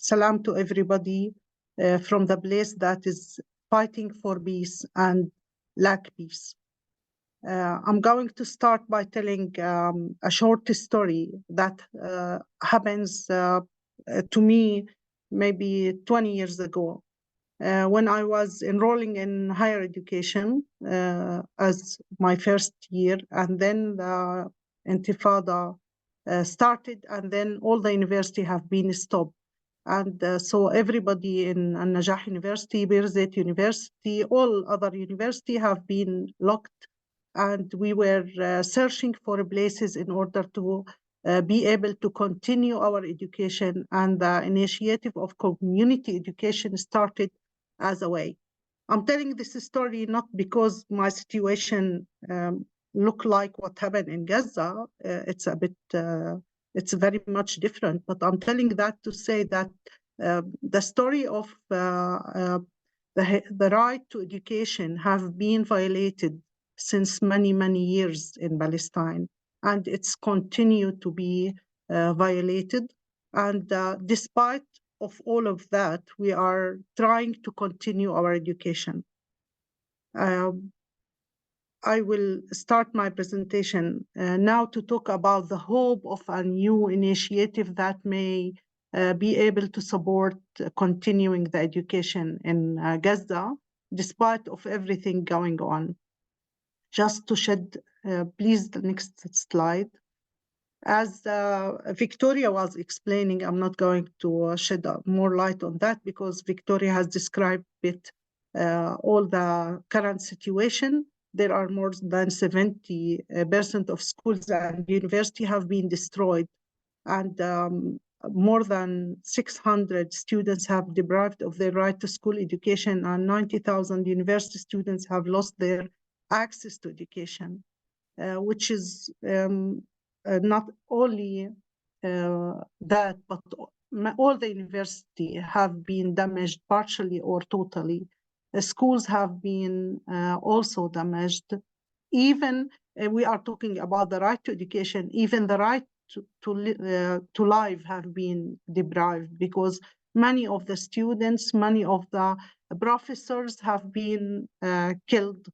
Salam to everybody from the place that is fighting for peace and lack peace. I'm going to start by telling a short story that happens to me maybe 20 years ago. When I was enrolling in higher education as my first year, and then the Intifada started, and then all the university have been stopped. And so everybody in An-Najjar University, Birzeit University, all other universities have been locked, and we were searching for places in order to be able to continue our education, and the initiative of community education started as a way. I'm telling this story not because my situation look like what happened in Gaza. It's a bit, it's very much different, but I'm telling that to say that the story of the right to education have been violated since many, many years in Palestine, and it's continued to be violated. And despite of all of that, we are trying to continue our education. I will start my presentation now to talk about the hope of a new initiative that may be able to support continuing the education in Gaza, despite of everything going on. Just to shed, please, the next slide. As Victoria was explaining, I'm not going to shed more light on that because Victoria has described it, all the current situation. There are more than 70% of schools and university have been destroyed, and more than 600 students have deprived of their right to school education, and 90,000 university students have lost their access to education, which is not only that, but all the university have been damaged partially or totally. The schools have been also damaged. Even we are talking about the right to education, even the right to life have been deprived, because many of the students, many of the professors have been killed.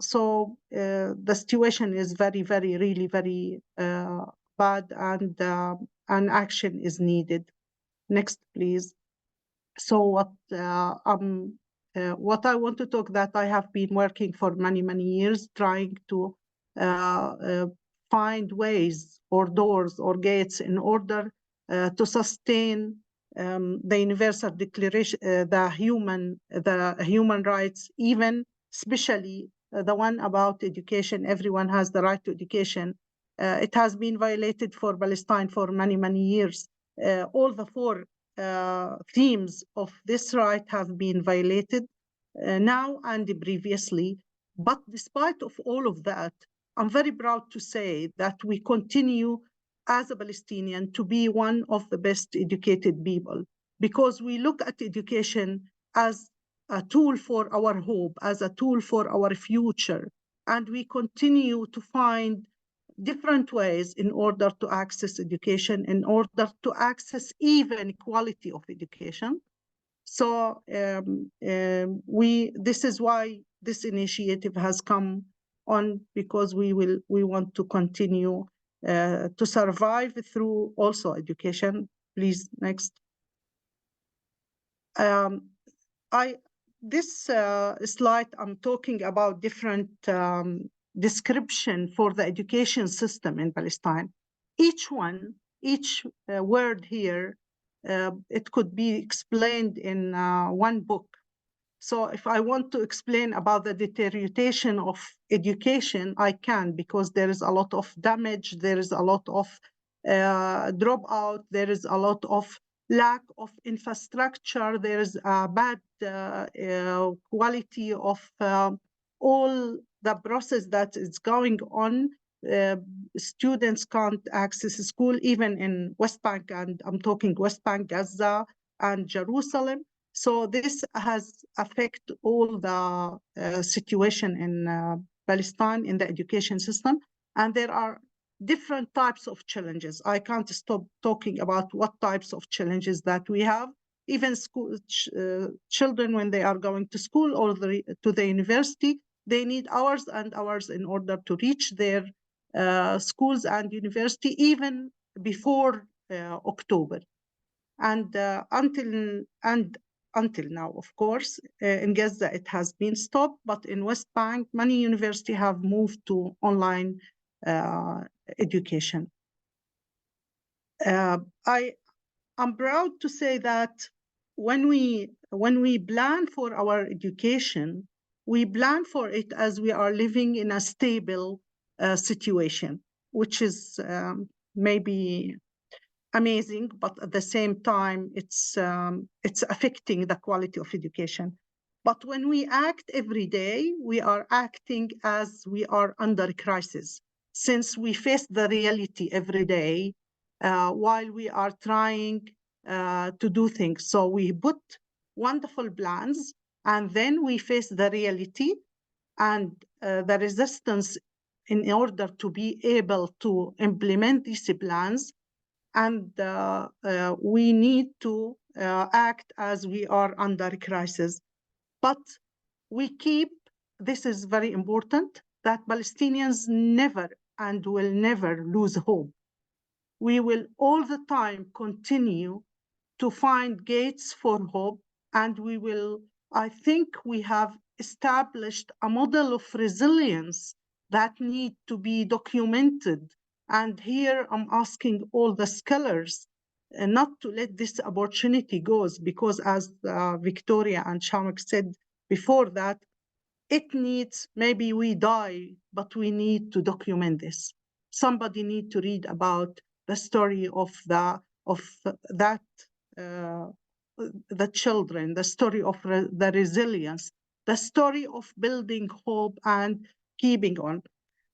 So the situation is very, very, really very bad, and action is needed. Next, please. So what I want to talk that I have been working for many, many years trying to find ways or doors or gates in order to sustain the Universal Declaration, the human rights, even especially the one about education. Everyone has the right to education. It has been violated for Palestine for many, many years. All the four themes of this right have been violated now and previously. But despite of all of that, I'm very proud to say that we continue as a Palestinian to be one of the best educated people, because we look at education as a tool for our hope, as a tool for our future. And we continue to find different ways in order to access education, in order to access even quality of education. So this is why this initiative has come on, because we want to continue to survive through also education. Please, next. This slide, I'm talking about different description for the education system in Palestine. Each word here, it could be explained in one book. So if I want to explain about the deterioration of education, I can, because there is a lot of damage, there is a lot of dropout, there is a lot of lack of infrastructure, there is a bad quality of all the process that is going on. Students can't access school, even in West Bank, and I'm talking West Bank, Gaza, and Jerusalem. So this has affected all the situation in Palestine in the education system, and there are different types of challenges. I can't stop talking about what types of challenges that we have. Even school children, when they are going to school or to the university, they need hours and hours in order to reach their schools and university, even before October. And until now, of course, in Gaza it has been stopped, but in West Bank, many universities have moved to online education. I'm proud to say that when we plan for our education, we plan for it as we are living in a stable situation, which is maybe amazing, but at the same time, it's affecting the quality of education. But when we act every day, we are acting as we are under crisis, since we face the reality every day while we are trying to do things. So we put wonderful plans, and then we face the reality and the resistance in order to be able to implement these plans. And we need to act as we are under crisis. But this is very important, that Palestinians never and will never lose hope. We will all the time continue to find gates for hope, and I think we have established a model of resilience that need to be documented. And here I'm asking all the scholars not to let this opportunity go, because as Victoria and Shamak said before that, it needs, maybe we die, but we need to document this. Somebody need to read about the story of the children, the story of the resilience, the story of building hope and keeping on.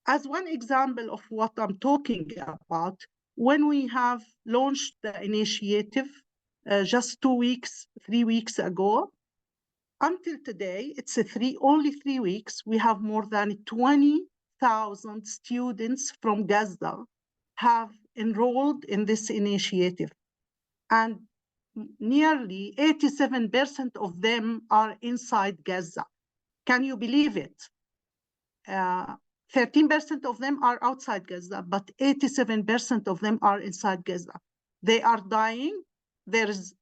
As one example of what I'm talking about, when we have launched the initiative just 3 weeks ago, until today, it's only 3 weeks, we have more than 20,000 students from Gaza have enrolled in this initiative. And nearly 87% of them are inside Gaza. Can you believe it? 13% of them are outside Gaza, but 87% of them are inside Gaza. They are dying. There is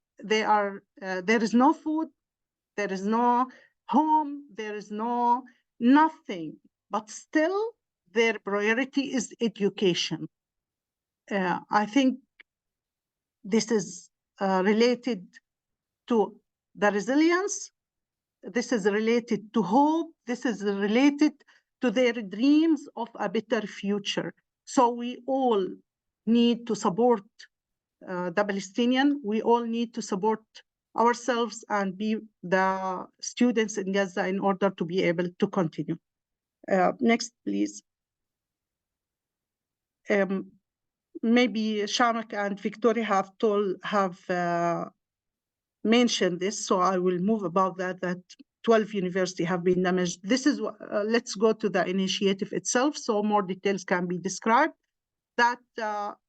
no food. There is no home. There is nothing. But still, their priority is education. I think this is related to the resilience. This is related to hope. This is related to their dreams of a better future. So we all need to support the Palestinian. We all need to support ourselves and be the students in Gaza in order to be able to continue. Next, please. Maybe Shamak and Victoria have mentioned this, so I will move about that 12 universities have been damaged. This is let's go to the initiative itself, so more details can be described. That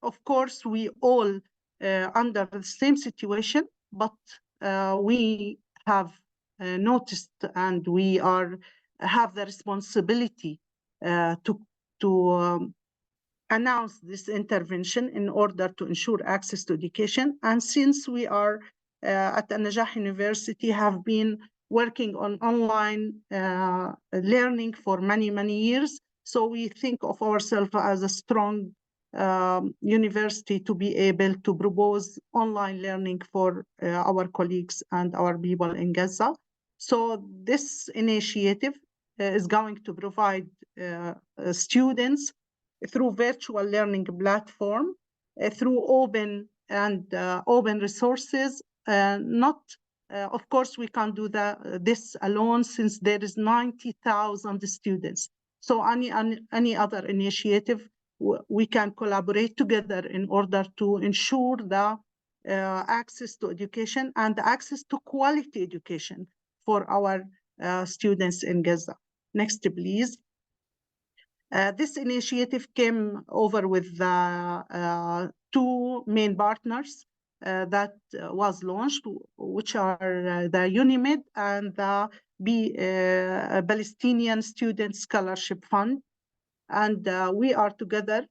of course we all under the same situation, but we have noticed, and we have the responsibility to announce this intervention in order to ensure access to education. And since we are at Al-Najah University have been working on online learning for many, many years, so we think of ourselves as a strong university to be able to propose online learning for our colleagues and our people in Gaza. So this initiative is going to provide students through virtual learning platform, through open resources. Of course, we can't do this alone since there is 90,000 students. So any other initiative, we can collaborate together in order to ensure the access to education and access to quality education for our students in Gaza. Next, please. This initiative came over with two main partners that was launched, which are the UNIMED and the Palestinian Student Scholarship Fund. And we are together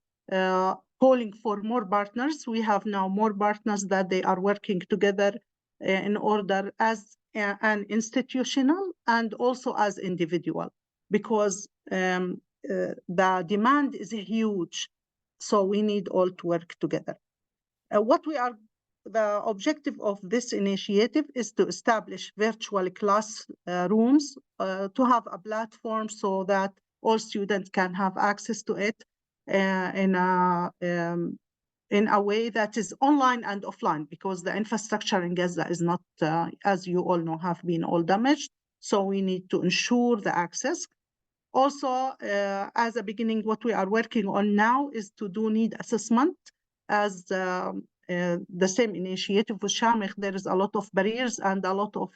calling for more partners. We have now more partners that they are working together in order as an institutional and also as individual, because the demand is huge. So we need all to work together. The objective of this initiative is to establish virtual class rooms, to have a platform so that all students can have access to it in a way that is online and offline, because the infrastructure in Gaza is not, as you all know, have been all damaged. So we need to ensure the access. Also, as a beginning, what we are working on now is to do need assessment. As the same initiative with Shamikh, there is a lot of barriers and a lot of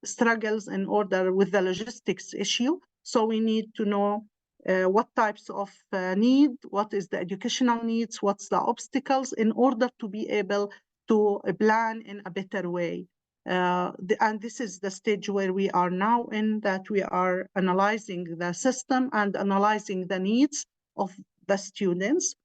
struggles in order with the logistics issue. So we need to know what types of need, what is the educational needs, what's the obstacles, in order to be able to plan in a better way. And this is the stage where we are now in, that we are analyzing the system and analyzing the needs of the students.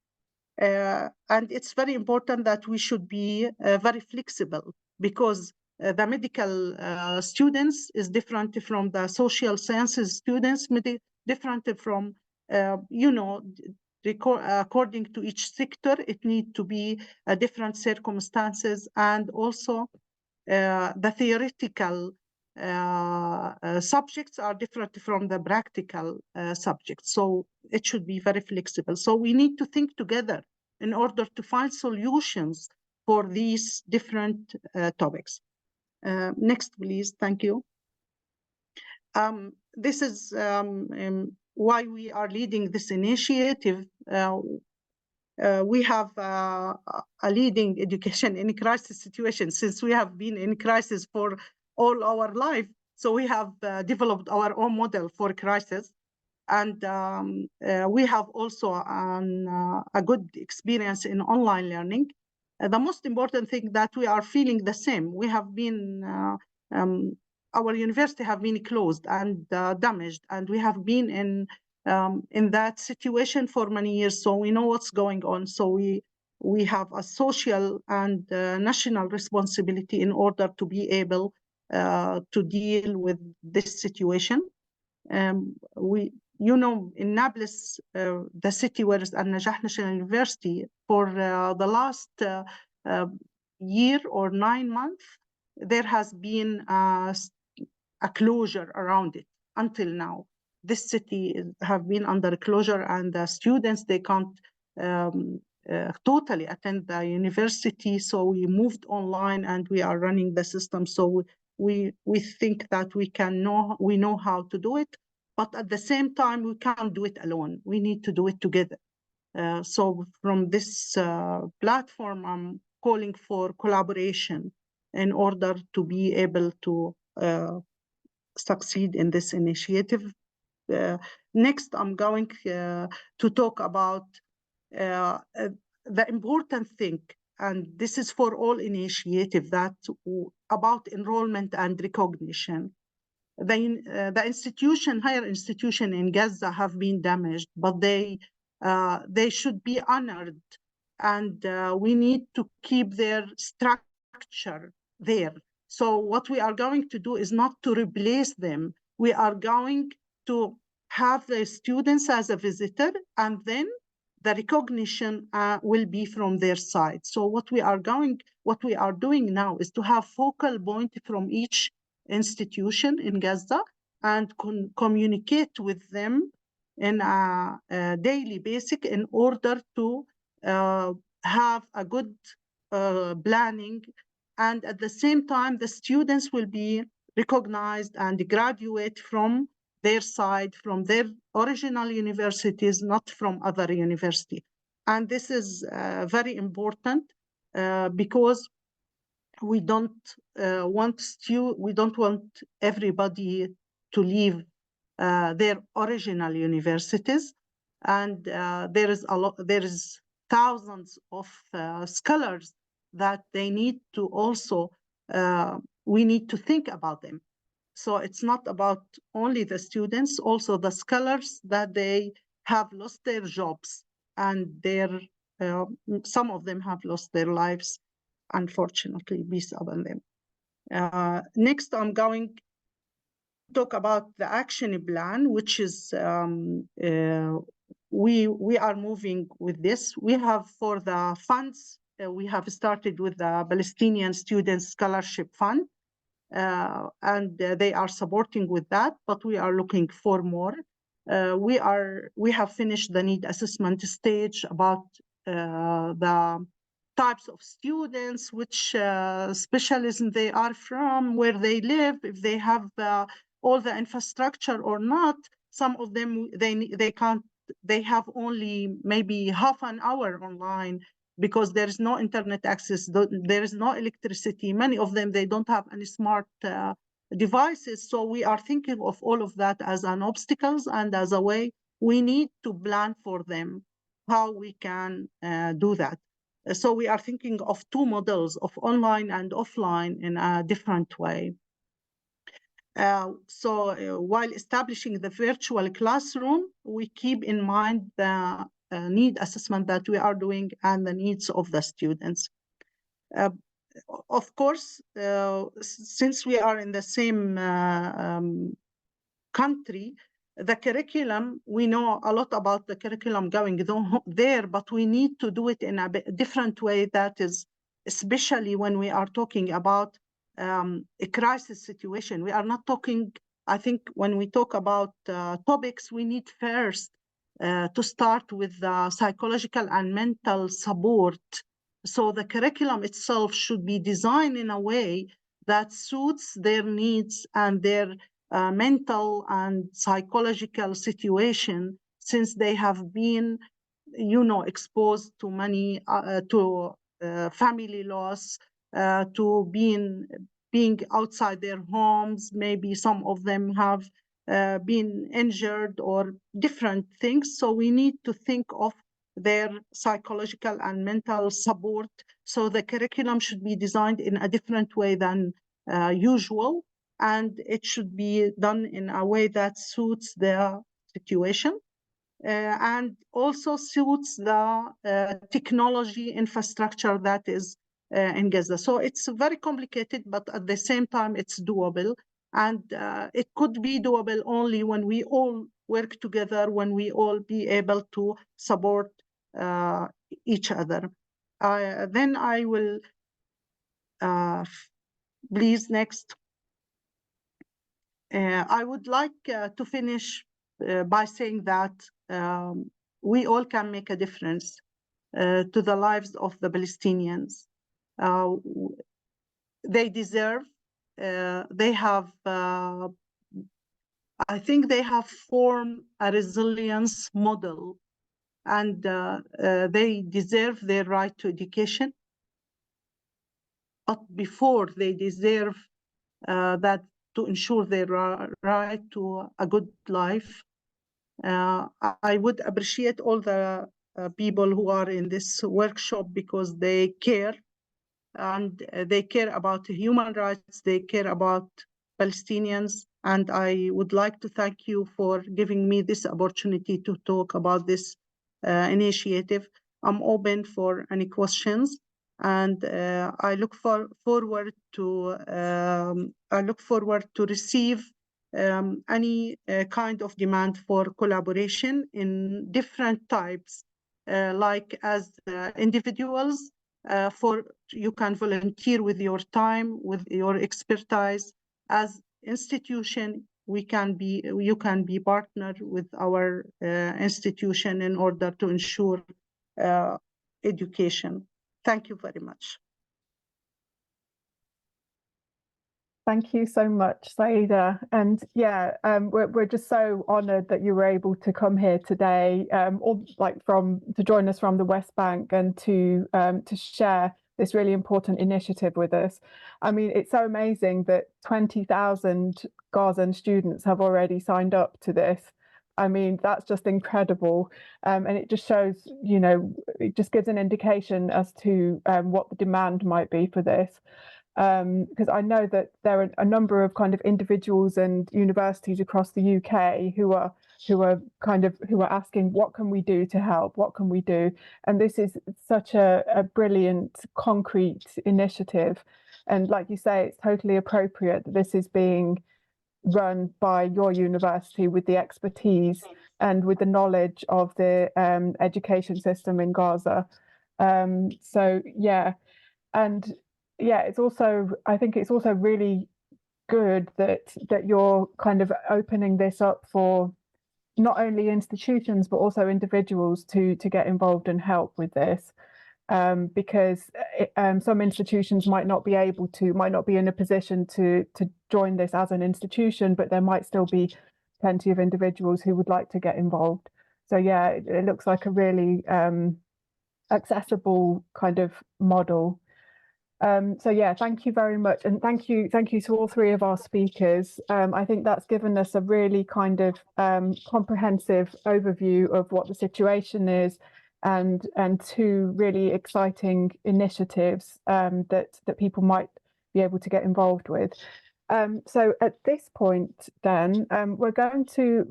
And it's very important that we should be very flexible, because the medical students is different from the social sciences students, different from, according to each sector, it needs to be different circumstances, and also the theoretical subjects are different from the practical subjects. So it should be very flexible. So we need to think together in order to find solutions for these different topics. Next, please. Thank you. This is why we are leading this initiative. We have a leading education in crisis situation, since we have been in crisis for all our life. So we have developed our own model for crisis. And we have also a good experience in online learning. The most important thing that we are feeling the same. We have been, our university have been closed and damaged, and we have been in that situation for many years. So we know what's going on. So we have a social and national responsibility in order to be able to deal with this situation. In Nablus, the city where is Al-Najah National University, for the last year or 9 months, there has been a closure around it until now. This city have been under closure, and the students, they can't totally attend the university. So we moved online and we are running the system. So we think that we know how to do it. But at the same time, we can't do it alone. We need to do it together. So from this platform, I'm calling for collaboration in order to be able to succeed in this initiative. Next, I'm going to talk about the important thing and this is for all initiative that about enrollment and recognition. The institution, higher institution in Gaza have been damaged, but they should be honored, and we need to keep their structure there. So what we are going to do is not to replace them. We are going to have the students as a visitor, and then the recognition will be from their side. So what we are doing now is to have focal point from each institution in Gaza and communicate with them in a daily basis in order to have a good planning. And at the same time, the students will be recognized and graduate from their side, from their original universities, not from other universities. And this is very important because we don't want everybody to leave their original universities. And there is thousands of scholars that they need to also, we need to think about them. So it's not about only the students, also the scholars that they have lost their jobs, and some of them have lost their lives, unfortunately, peace upon them. Next, I'm going to talk about the action plan, which is we are moving with this. We have for the funds, we have started with the Palestinian Students Scholarship Fund, and they are supporting with that, but we are looking for more. We have finished the need assessment stage about the types of students, which specialism they are from, where they live, if they have all the infrastructure or not. Some of them, they can't, they have only maybe half an hour online because there is no internet access, there is no electricity. Many of them, they don't have any smart devices. So we are thinking of all of that as an obstacles and as a way we need to plan for them, how we can do that. So we are thinking of two models of online and offline in a different way. While establishing the virtual classroom, we keep in mind the need assessment that we are doing and the needs of the students. Of course, since we are in the same country, the curriculum, we know a lot about the curriculum going there, but we need to do it in a different way. That is, especially when we are talking about a crisis situation. We are not talking, I think when we talk about topics, we need first to start with the psychological and mental support. So the curriculum itself should be designed in a way that suits their needs and their mental and psychological situation, since they have been, exposed to many, family loss, to being outside their homes. Maybe some of them have been injured or different things. So we need to think of their psychological and mental support. So the curriculum should be designed in a different way than usual, and it should be done in a way that suits their situation and also suits the technology infrastructure that is in Gaza. So it's very complicated, but at the same time, it's doable. And it could be doable only when we all work together, when we all be able to support each other. Then I will, please, next. I would like to finish by saying that we all can make a difference to the lives of the Palestinians. They deserve, they have, I think they have formed a resilience model, and they deserve their right to education. But before they deserve that, to ensure their right to a good life, I would appreciate all the people who are in this workshop because they care, and they care about human rights, they care about Palestinians, and I would like to thank you for giving me this opportunity to talk about this initiative. I'm open for any questions, and I look forward to receive any kind of demand for collaboration in different types, like as individuals. You can volunteer with your time, with your expertise. As institution, you can be partnered with our institution in order to ensure education. Thank you very much. Thank you so much, Saida. And yeah, we're just so honoured that you were able to come here today, to join us from the West Bank and to share this really important initiative with us. I mean, it's so amazing that 20,000 Gazan students have already signed up to this. I mean, that's just incredible. And it just shows, it just gives an indication as to what the demand might be for this. Because I know that there are a number of kind of individuals and universities across the UK who are asking, what can we do to help? What can we do? And this is such a brilliant, concrete initiative. And like you say, it's totally appropriate that this is being run by your university with the expertise and with the knowledge of the education system in Gaza. So yeah, and yeah, I think it's also really good that you're kind of opening this up for not only institutions but also individuals to get involved and help with this, because some institutions might not be in a position to join this as an institution, but there might still be plenty of individuals who would like to get involved. So yeah, it looks like a really accessible kind of model. So yeah, thank you very much, and thank you to all three of our speakers. I think that's given us a really kind of comprehensive overview of what the situation is, and two really exciting initiatives that people might be able to get involved with. So at this point, then we're going to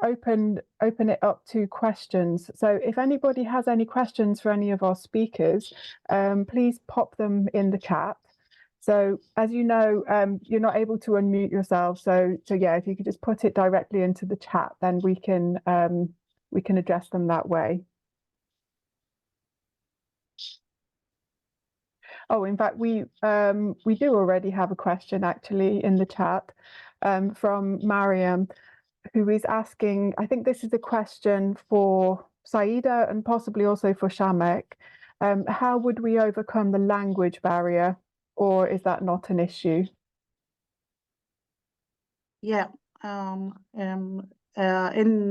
open it up to questions. So if anybody has any questions for any of our speakers, please pop them in the chat. So as you know, you're not able to unmute yourself. So yeah, if you could just put it directly into the chat, then we can address them that way. Oh, in fact, we do already have a question actually in the chat from Mariam, who is asking, I think this is a question for Saida and possibly also for Shamek. How would we overcome the language barrier, or is that not an issue? Yeah, in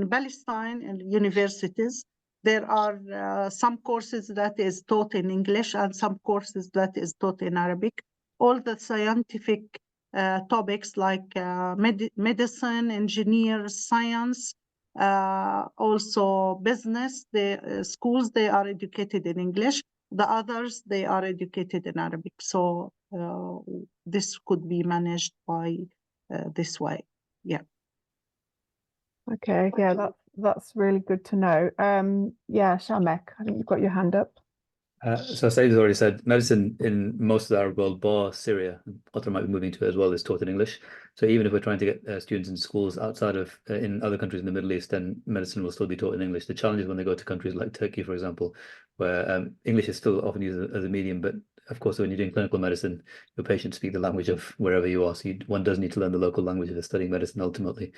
Palestine and universities, there are some courses that is taught in English and some courses that is taught in Arabic. All the scientific topics like medicine, engineers, science, also business, the schools, they are educated in English. The others, they are educated in Arabic. So this could be managed by this way. Yeah. Okay, yeah, that's really good to know. Yeah, Shamek, I think you've got your hand up. So Saida's already said medicine in most of the Arab world, bar Syria, Qatar might be moving to it as well, is taught in English. So even if we're trying to get students in schools outside of in other countries in the Middle East, then medicine will still be taught in English. The challenge is when they go to countries like Turkey, for example, where English is still often used as a medium, but of course, when you're doing clinical medicine, your patients speak the language of wherever you are. So one does need to learn the local language if they're studying medicine ultimately.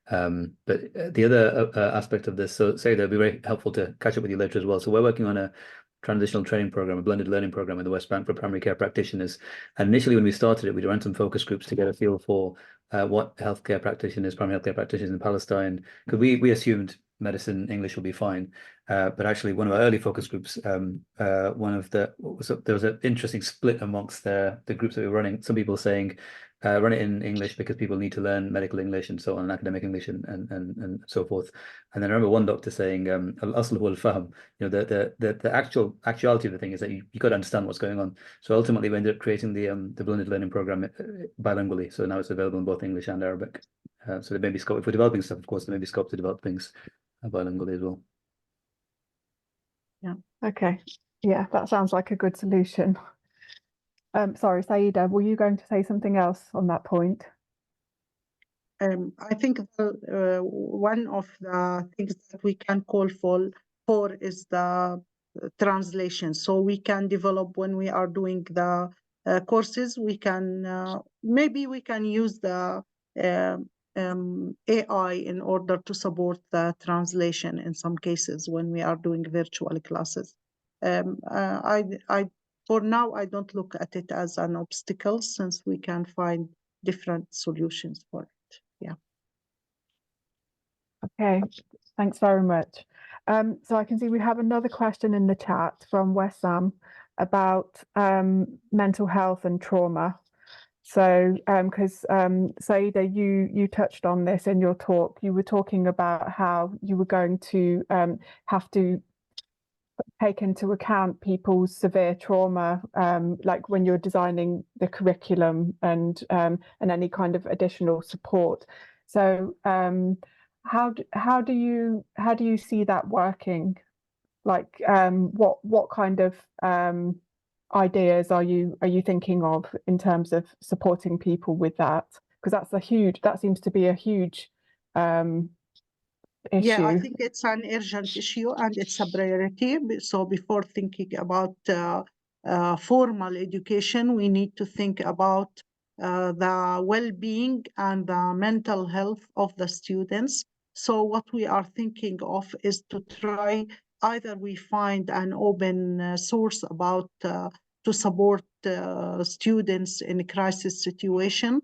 But the other aspect of this, so Saida, it'd be very helpful to catch up with you later as well. So we're working on a transitional training program, a blended learning program in the West Bank for primary care practitioners. And initially, when we started it, we ran some focus groups to get a feel for what healthcare practitioners, primary healthcare practitioners in Palestine, because we assumed medicine, English will be fine. But actually, one of our early focus groups, there was an interesting split amongst the groups that we were running. Some people saying run it in English because people need to learn medical English and so on, academic English and so forth. And then I remember one doctor saying, "Al-asl huwa al-fahm." The actuality of the thing is that you got to understand what's going on. So ultimately, we ended up creating the blended learning program bilingually. So now it's available in both English and Arabic. So there may be scope, if we're developing stuff, of course, there may be scope to develop things bilingually as well. Yeah. Okay. Yeah, that sounds like a good solution. Sorry, Saida, were you going to say something else on that point? I think one of the things that we can call for is the translation. So we can develop, when we are doing the courses, we can maybe we can use the AI in order to support the translation in some cases when we are doing virtual classes. For now, I don't look at it as an obstacle, since we can find different solutions for it. Yeah. Okay, thanks very much. So I can see we have another question in the chat from Wessam about mental health and trauma. So, because Saida, you touched on this in your talk. You were talking about how you were going to have to take into account people's severe trauma, like when you're designing the curriculum and any kind of additional support. So, how do you see that working? Like, what kind of ideas are you thinking of in terms of supporting people with that? Because that seems to be a huge issue. Yeah, I think it's an urgent issue and it's a priority. So before thinking about formal education, we need to think about the well-being and the mental health of the students. So what we are thinking of is to try, either we find an open source about to support students in a crisis situation,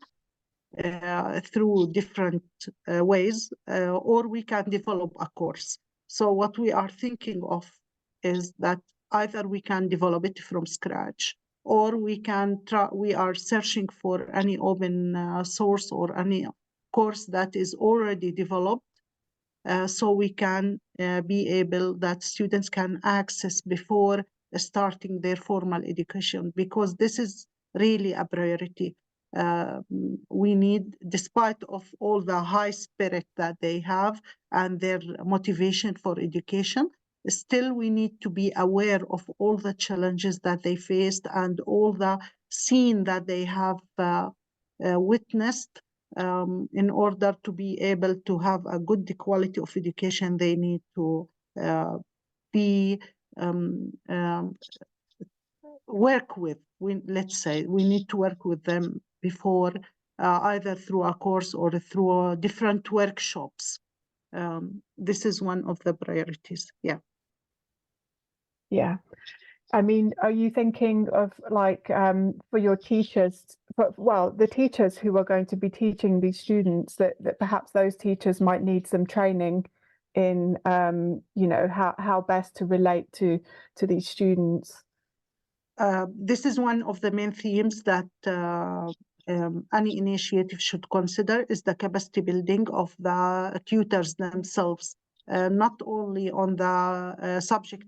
through different ways, or we can develop a course. So what we are thinking of is that either we can develop it from scratch, or we can try, we are searching for any open source or any course that is already developed, so we can be able, that students can access before starting their formal education, because this is really a priority. We need, despite of all the high spirit that they have and their motivation for education, still we need to be aware of all the challenges that they faced and all the scene that they have witnessed. In order to be able to have a good quality of education, they need to be work with. Let's say we need to work with them before, either through a course or through different workshops. This is one of the priorities. Yeah. Yeah. I mean, are you thinking of, like, for your teachers, the teachers who are going to be teaching these students, that perhaps those teachers might need some training in, how best to relate to these students? This is one of the main themes that any initiative should consider, is the capacity building of the tutors themselves, not only on the subject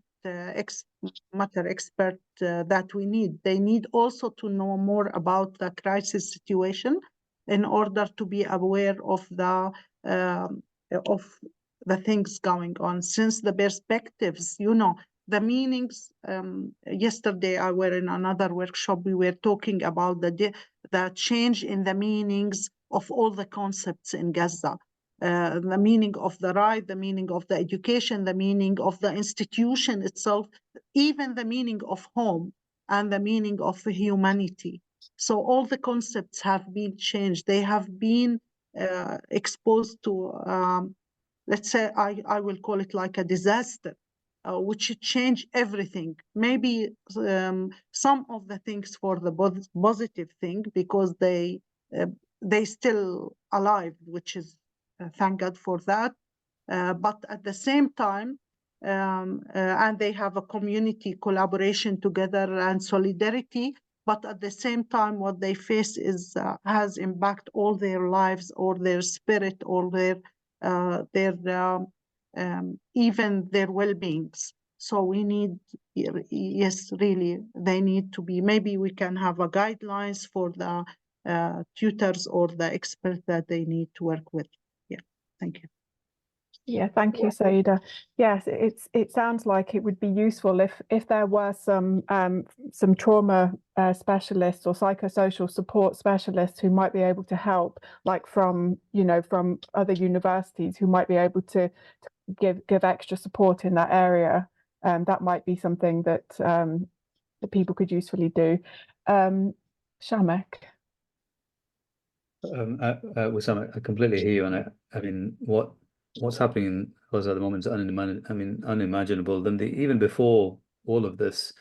matter expert that we need. They need also to know more about the crisis situation in order to be aware of the things going on, since the perspectives, the meanings. Yesterday I were in another workshop, we were talking about the change in the meanings of all the concepts in Gaza. The meaning of the right, the meaning of the education, the meaning of the institution itself, even the meaning of home and the meaning of humanity. So all the concepts have been changed. They have been exposed to, let's say, I will call it like a disaster, which change everything. Maybe some of the things for the positive thing, because they still alive, which is thank God for that. But at the same time, and they have a community collaboration together and solidarity. but at the same time, what they face is has impact all their lives, or their spirit, or their even their well-beings. So we need, yes, really, they need to be, maybe we can have a guidelines for the tutors or the experts that they need to work with. Yeah, thank you. Yeah, thank you, Saida. Yes, it sounds like it would be useful if there were some trauma specialists or psychosocial support specialists who might be able to help, like from other universities, who might be able to give extra support in that area. That might be something that people could usefully do. Shamek. Wissam, I completely hear you, and I mean, what's happening in Gaza at the moment is unimaginable. Then even before all of this,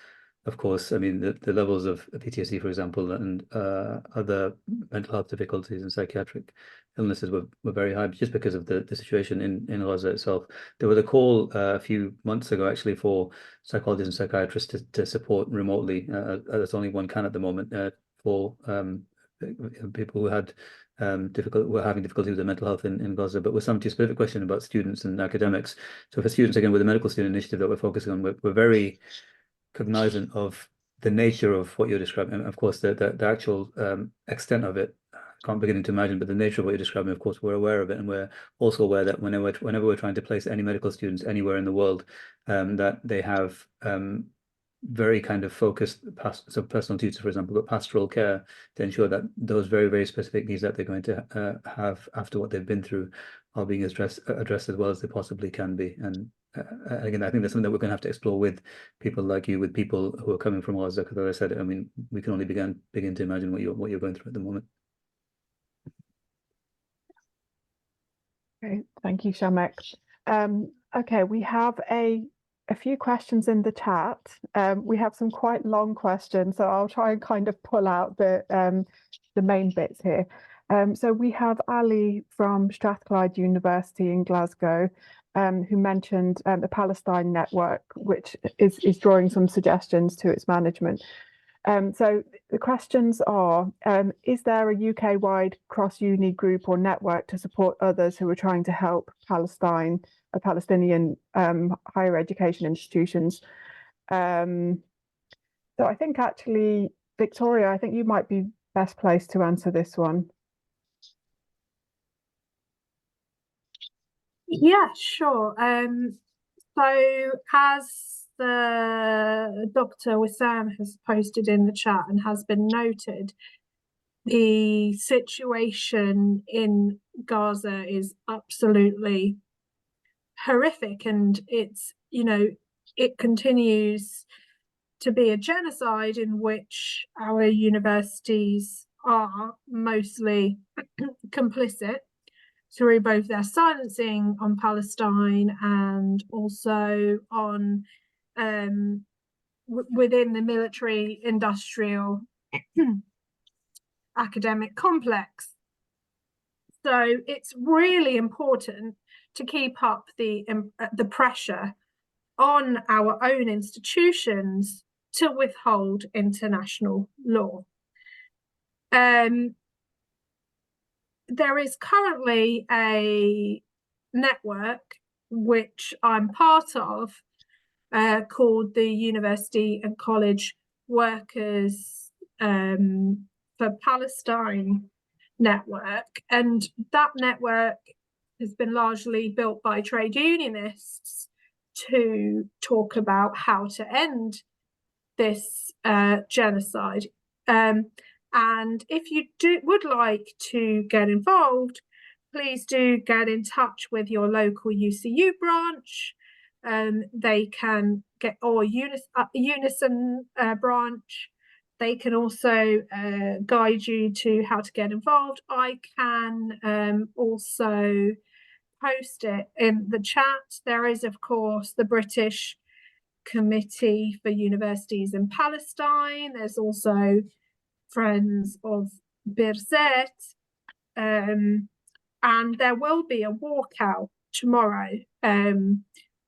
of course, I mean, the levels of PTSD, for example, and other mental health difficulties and psychiatric illnesses were very high, just because of the situation in Gaza itself. There was a call a few months ago, actually, for psychologists and psychiatrists to support remotely. That's only one can at the moment for people who had were having difficulty with their mental health in Gaza. But with some specific question about students and academics. So for students, again, with the medical student initiative that we're focusing on, we're very cognizant of the nature of what you're describing. And of course, the actual extent of it, I can't begin to imagine, but the nature of what you're describing, of course, we're aware of it. And we're also aware that whenever we're trying to place any medical students anywhere in the world, that they have very kind of focused, so personal tutors, for example, but pastoral care to ensure that those very, very specific needs that they're going to have after what they've been through are being addressed as well as they possibly can be. And again, I think that's something that we're going to have to explore with people like you, with people who are coming from Gaza, because as I said, I mean, we can only begin to imagine what you're going through at the moment. Okay, thank you, Shamek. Okay, we have a few questions in the chat. We have some quite long questions, so I'll try and kind of pull out the main bits here. So we have Ali from Strathclyde University in Glasgow, who mentioned the Palestine Network, which is drawing some suggestions to its management. So the questions are, is there a UK-wide cross-uni group or network to support others who are trying to help Palestinian higher education institutions? So I think actually, Victoria, I think you might be best placed to answer this one. Yeah, sure. So as Dr. Wissam has posted in the chat and has been noted, the situation in Gaza is absolutely horrific, and it's, it continues to be a genocide in which our universities are mostly complicit through both their silencing on Palestine and also on within the military industrial academic complex. So it's really important to keep up the pressure on our own institutions to withhold international law. There is currently a network which I'm part of called the University and College Workers for Palestine network, and that network has been largely built by trade unionists to talk about how to end this genocide. And if you would like to get involved, please do get in touch with your local UCU branch. They can get, or Unison branch. They can also guide you to how to get involved. I can also post it in the chat. There is, of course, the British Committee for Universities in Palestine. There's also Friends of Birzeit, and there will be a walkout tomorrow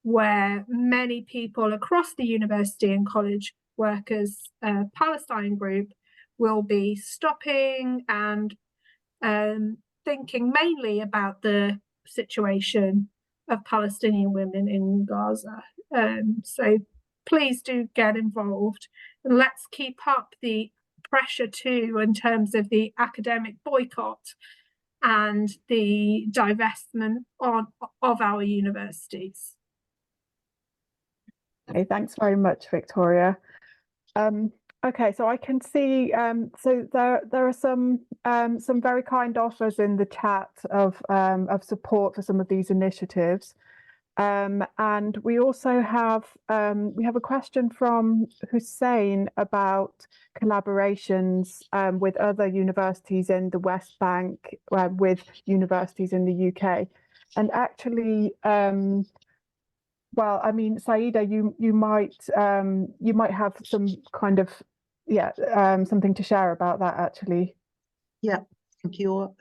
where many people across the University and College Workers Palestine group will be stopping and thinking mainly about the situation of Palestinian women in Gaza. So please do get involved, and let's keep up the pressure too in terms of the academic boycott and the divestment of our universities. Okay, thanks very much, Victoria. Okay, so I can see, so there are some very kind offers in the chat of support for some of these initiatives. And we also have a question from Hussein about collaborations with other universities in the West Bank, with universities in the UK. And actually, well, I mean, Saida, you might have some kind of something to share about that, actually. Yeah, thank you.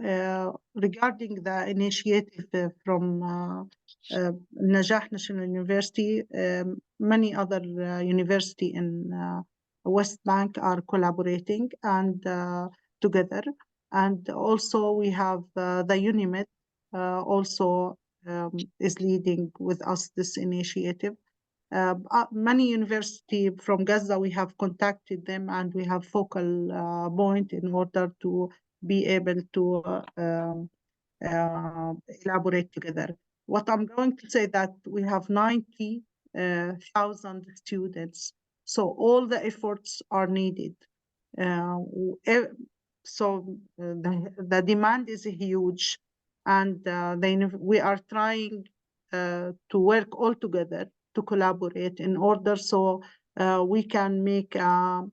Regarding the initiative from Najah National University, many other universities in West Bank are collaborating and together. And also we have the UNIMED also is leading with us this initiative. Many universities from Gaza, we have contacted them and we have focal point in order to be able to elaborate together. What I'm going to say that we have 90,000 students, so all the efforts are needed. So the demand is huge, and we are trying to work all together to collaborate in order so we can make a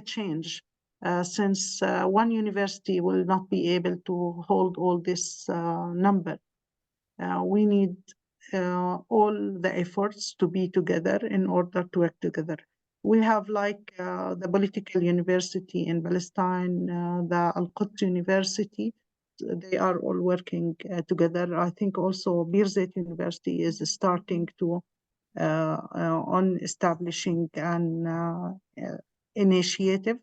change. Since one university will not be able to hold all this number. We need all the efforts to be together in order to work together. We have like the political university in Palestine, the Al-Quds University, they are all working together. I think also Birzeit University is starting to on establishing an initiative.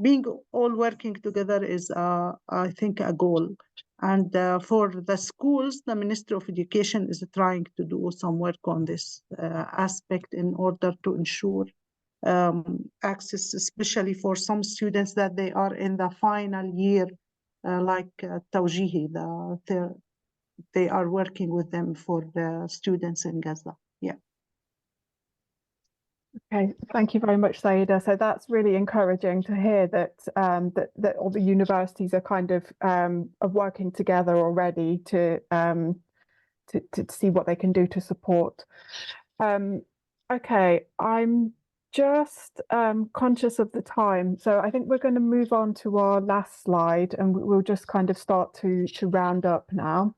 Being all working together is, I think, a goal. And for the schools, the Ministry of Education is trying to do some work on this aspect in order to ensure access, especially for some students that they are in the final year, like Tawjihi, they are working with them for the students in Gaza. Yeah. Okay, thank you very much, Saida. So that's really encouraging to hear that that all the universities are kind of working together already to see what they can do to support. Okay, I'm just conscious of the time, so I think we're going to move on to our last slide, and we'll just kind of start to round up now.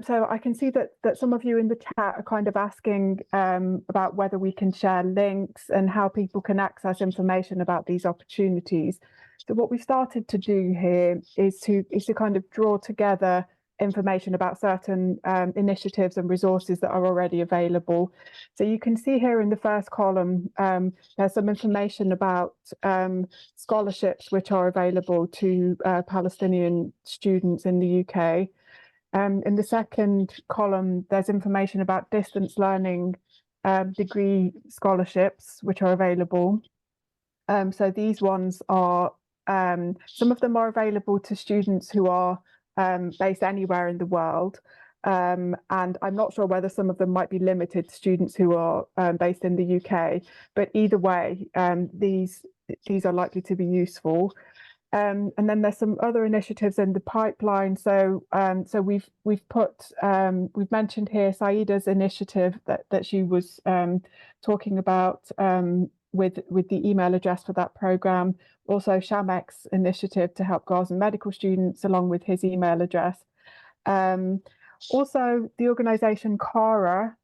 So I can see that some of you in the chat are kind of asking about whether we can share links and how people can access information about these opportunities. So what we started to do here is to kind of draw together information about certain initiatives and resources that are already available. So you can see here in the first column, there's some information about scholarships which are available to Palestinian students in the UK. In the second column, there's information about distance learning degree scholarships, which are available. So these ones are, some of them are available to students who are based anywhere in the world. And I'm not sure whether some of them might be limited to students who are based in the UK, but either way, these are likely to be useful. And then there's some other initiatives in the pipeline. So we've mentioned here Saida's initiative that she was talking about with the email address for that program. Also Shamek's initiative to help Gaza medical students along with his email address. Also the organisation CARA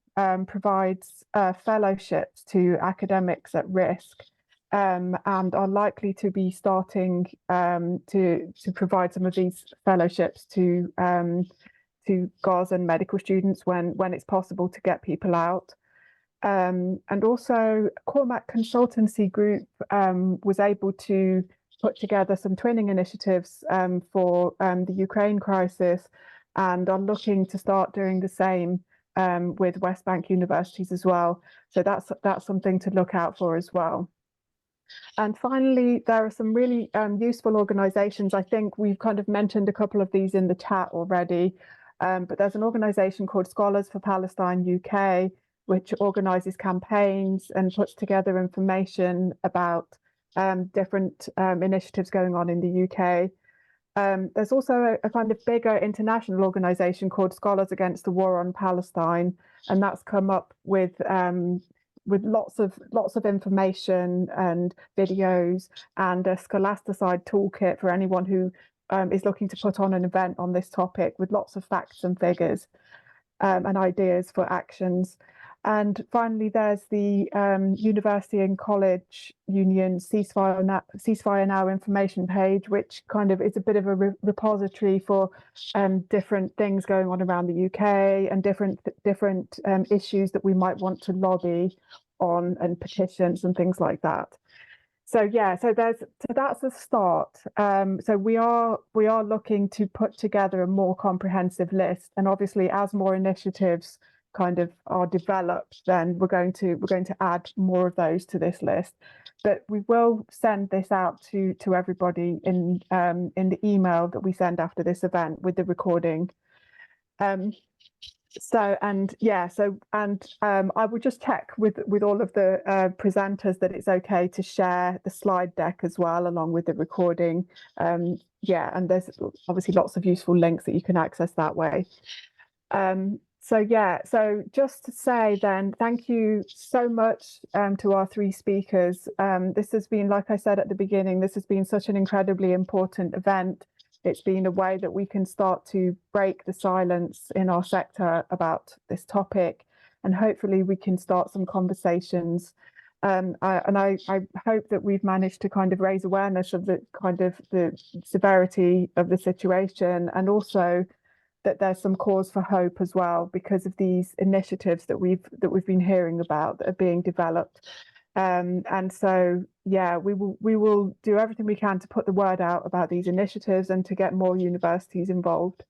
provides fellowships to academics at risk. And are likely to be starting to provide some of these fellowships to Gaza medical students when it's possible to get people out. And also Cormac Consultancy Group was able to put together some twinning initiatives for the Ukraine crisis, and are looking to start doing the same with West Bank universities as well. So that's something to look out for as well. And finally, there are some really useful organizations. I think we've kind of mentioned a couple of these in the chat already, but there's an organization called Scholars for Palestine UK, which organizes campaigns and puts together information about different initiatives going on in the UK. There's also a kind of bigger international organization called Scholars Against the War on Palestine, and that's come up with lots of information and videos, and a Scholasticide toolkit for anyone who is looking to put on an event on this topic, with lots of facts and figures and ideas for actions. And finally, there's the University and College Union Ceasefire Now information page, which kind of is a bit of a repository for different things going on around the UK, and different issues that we might want to lobby on, and petitions and things like that. So yeah, so that's a start. So we are looking to put together a more comprehensive list, and obviously as more initiatives kind of are developed, then we're going to add more of those to this list. But we will send this out to everybody in the email that we send after this event with the recording. I will just check with all of the presenters that it's okay to share the slide deck as well, along with the recording. And there's obviously lots of useful links that you can access that way. So just to say then, thank you so much to our three speakers. This has been, like I said at the beginning, this has been such an incredibly important event. It's been a way that we can start to break the silence in our sector about this topic, and hopefully we can start some conversations. I hope that we've managed to kind of raise awareness of the severity of the situation, and also that there's some cause for hope as well, because of these initiatives that we've been hearing about that are being developed. And so yeah, we will do everything we can to put the word out about these initiatives and to get more universities involved.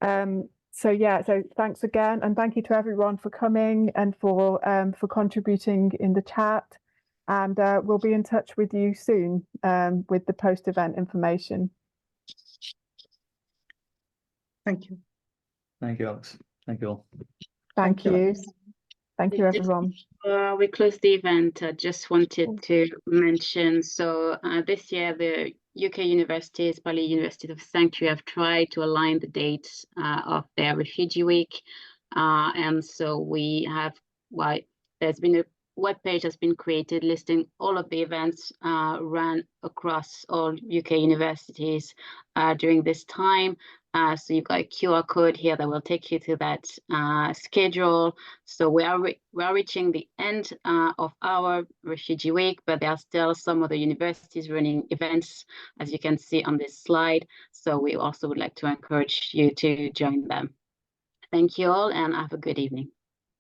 So thanks again, and thank you to everyone for coming and for contributing in the chat. And we'll be in touch with you soon with the post-event information. Thank you. Thank you, Alex. Thank you all. Thank you. Thank you, everyone. We close the event. I just wanted to mention, so this year the UK universities, Palestinian University of Sanctuary, have tried to align the dates of their Refugee Week. And so we have, there's been a webpage has been created listing all of the events run across all UK universities during this time. So you've got a QR code here that will take you to that schedule. So we are reaching the end of our Refugee Week, but there are still some other universities running events, as you can see on this slide. So we also would like to encourage you to join them. Thank you all, and have a good evening.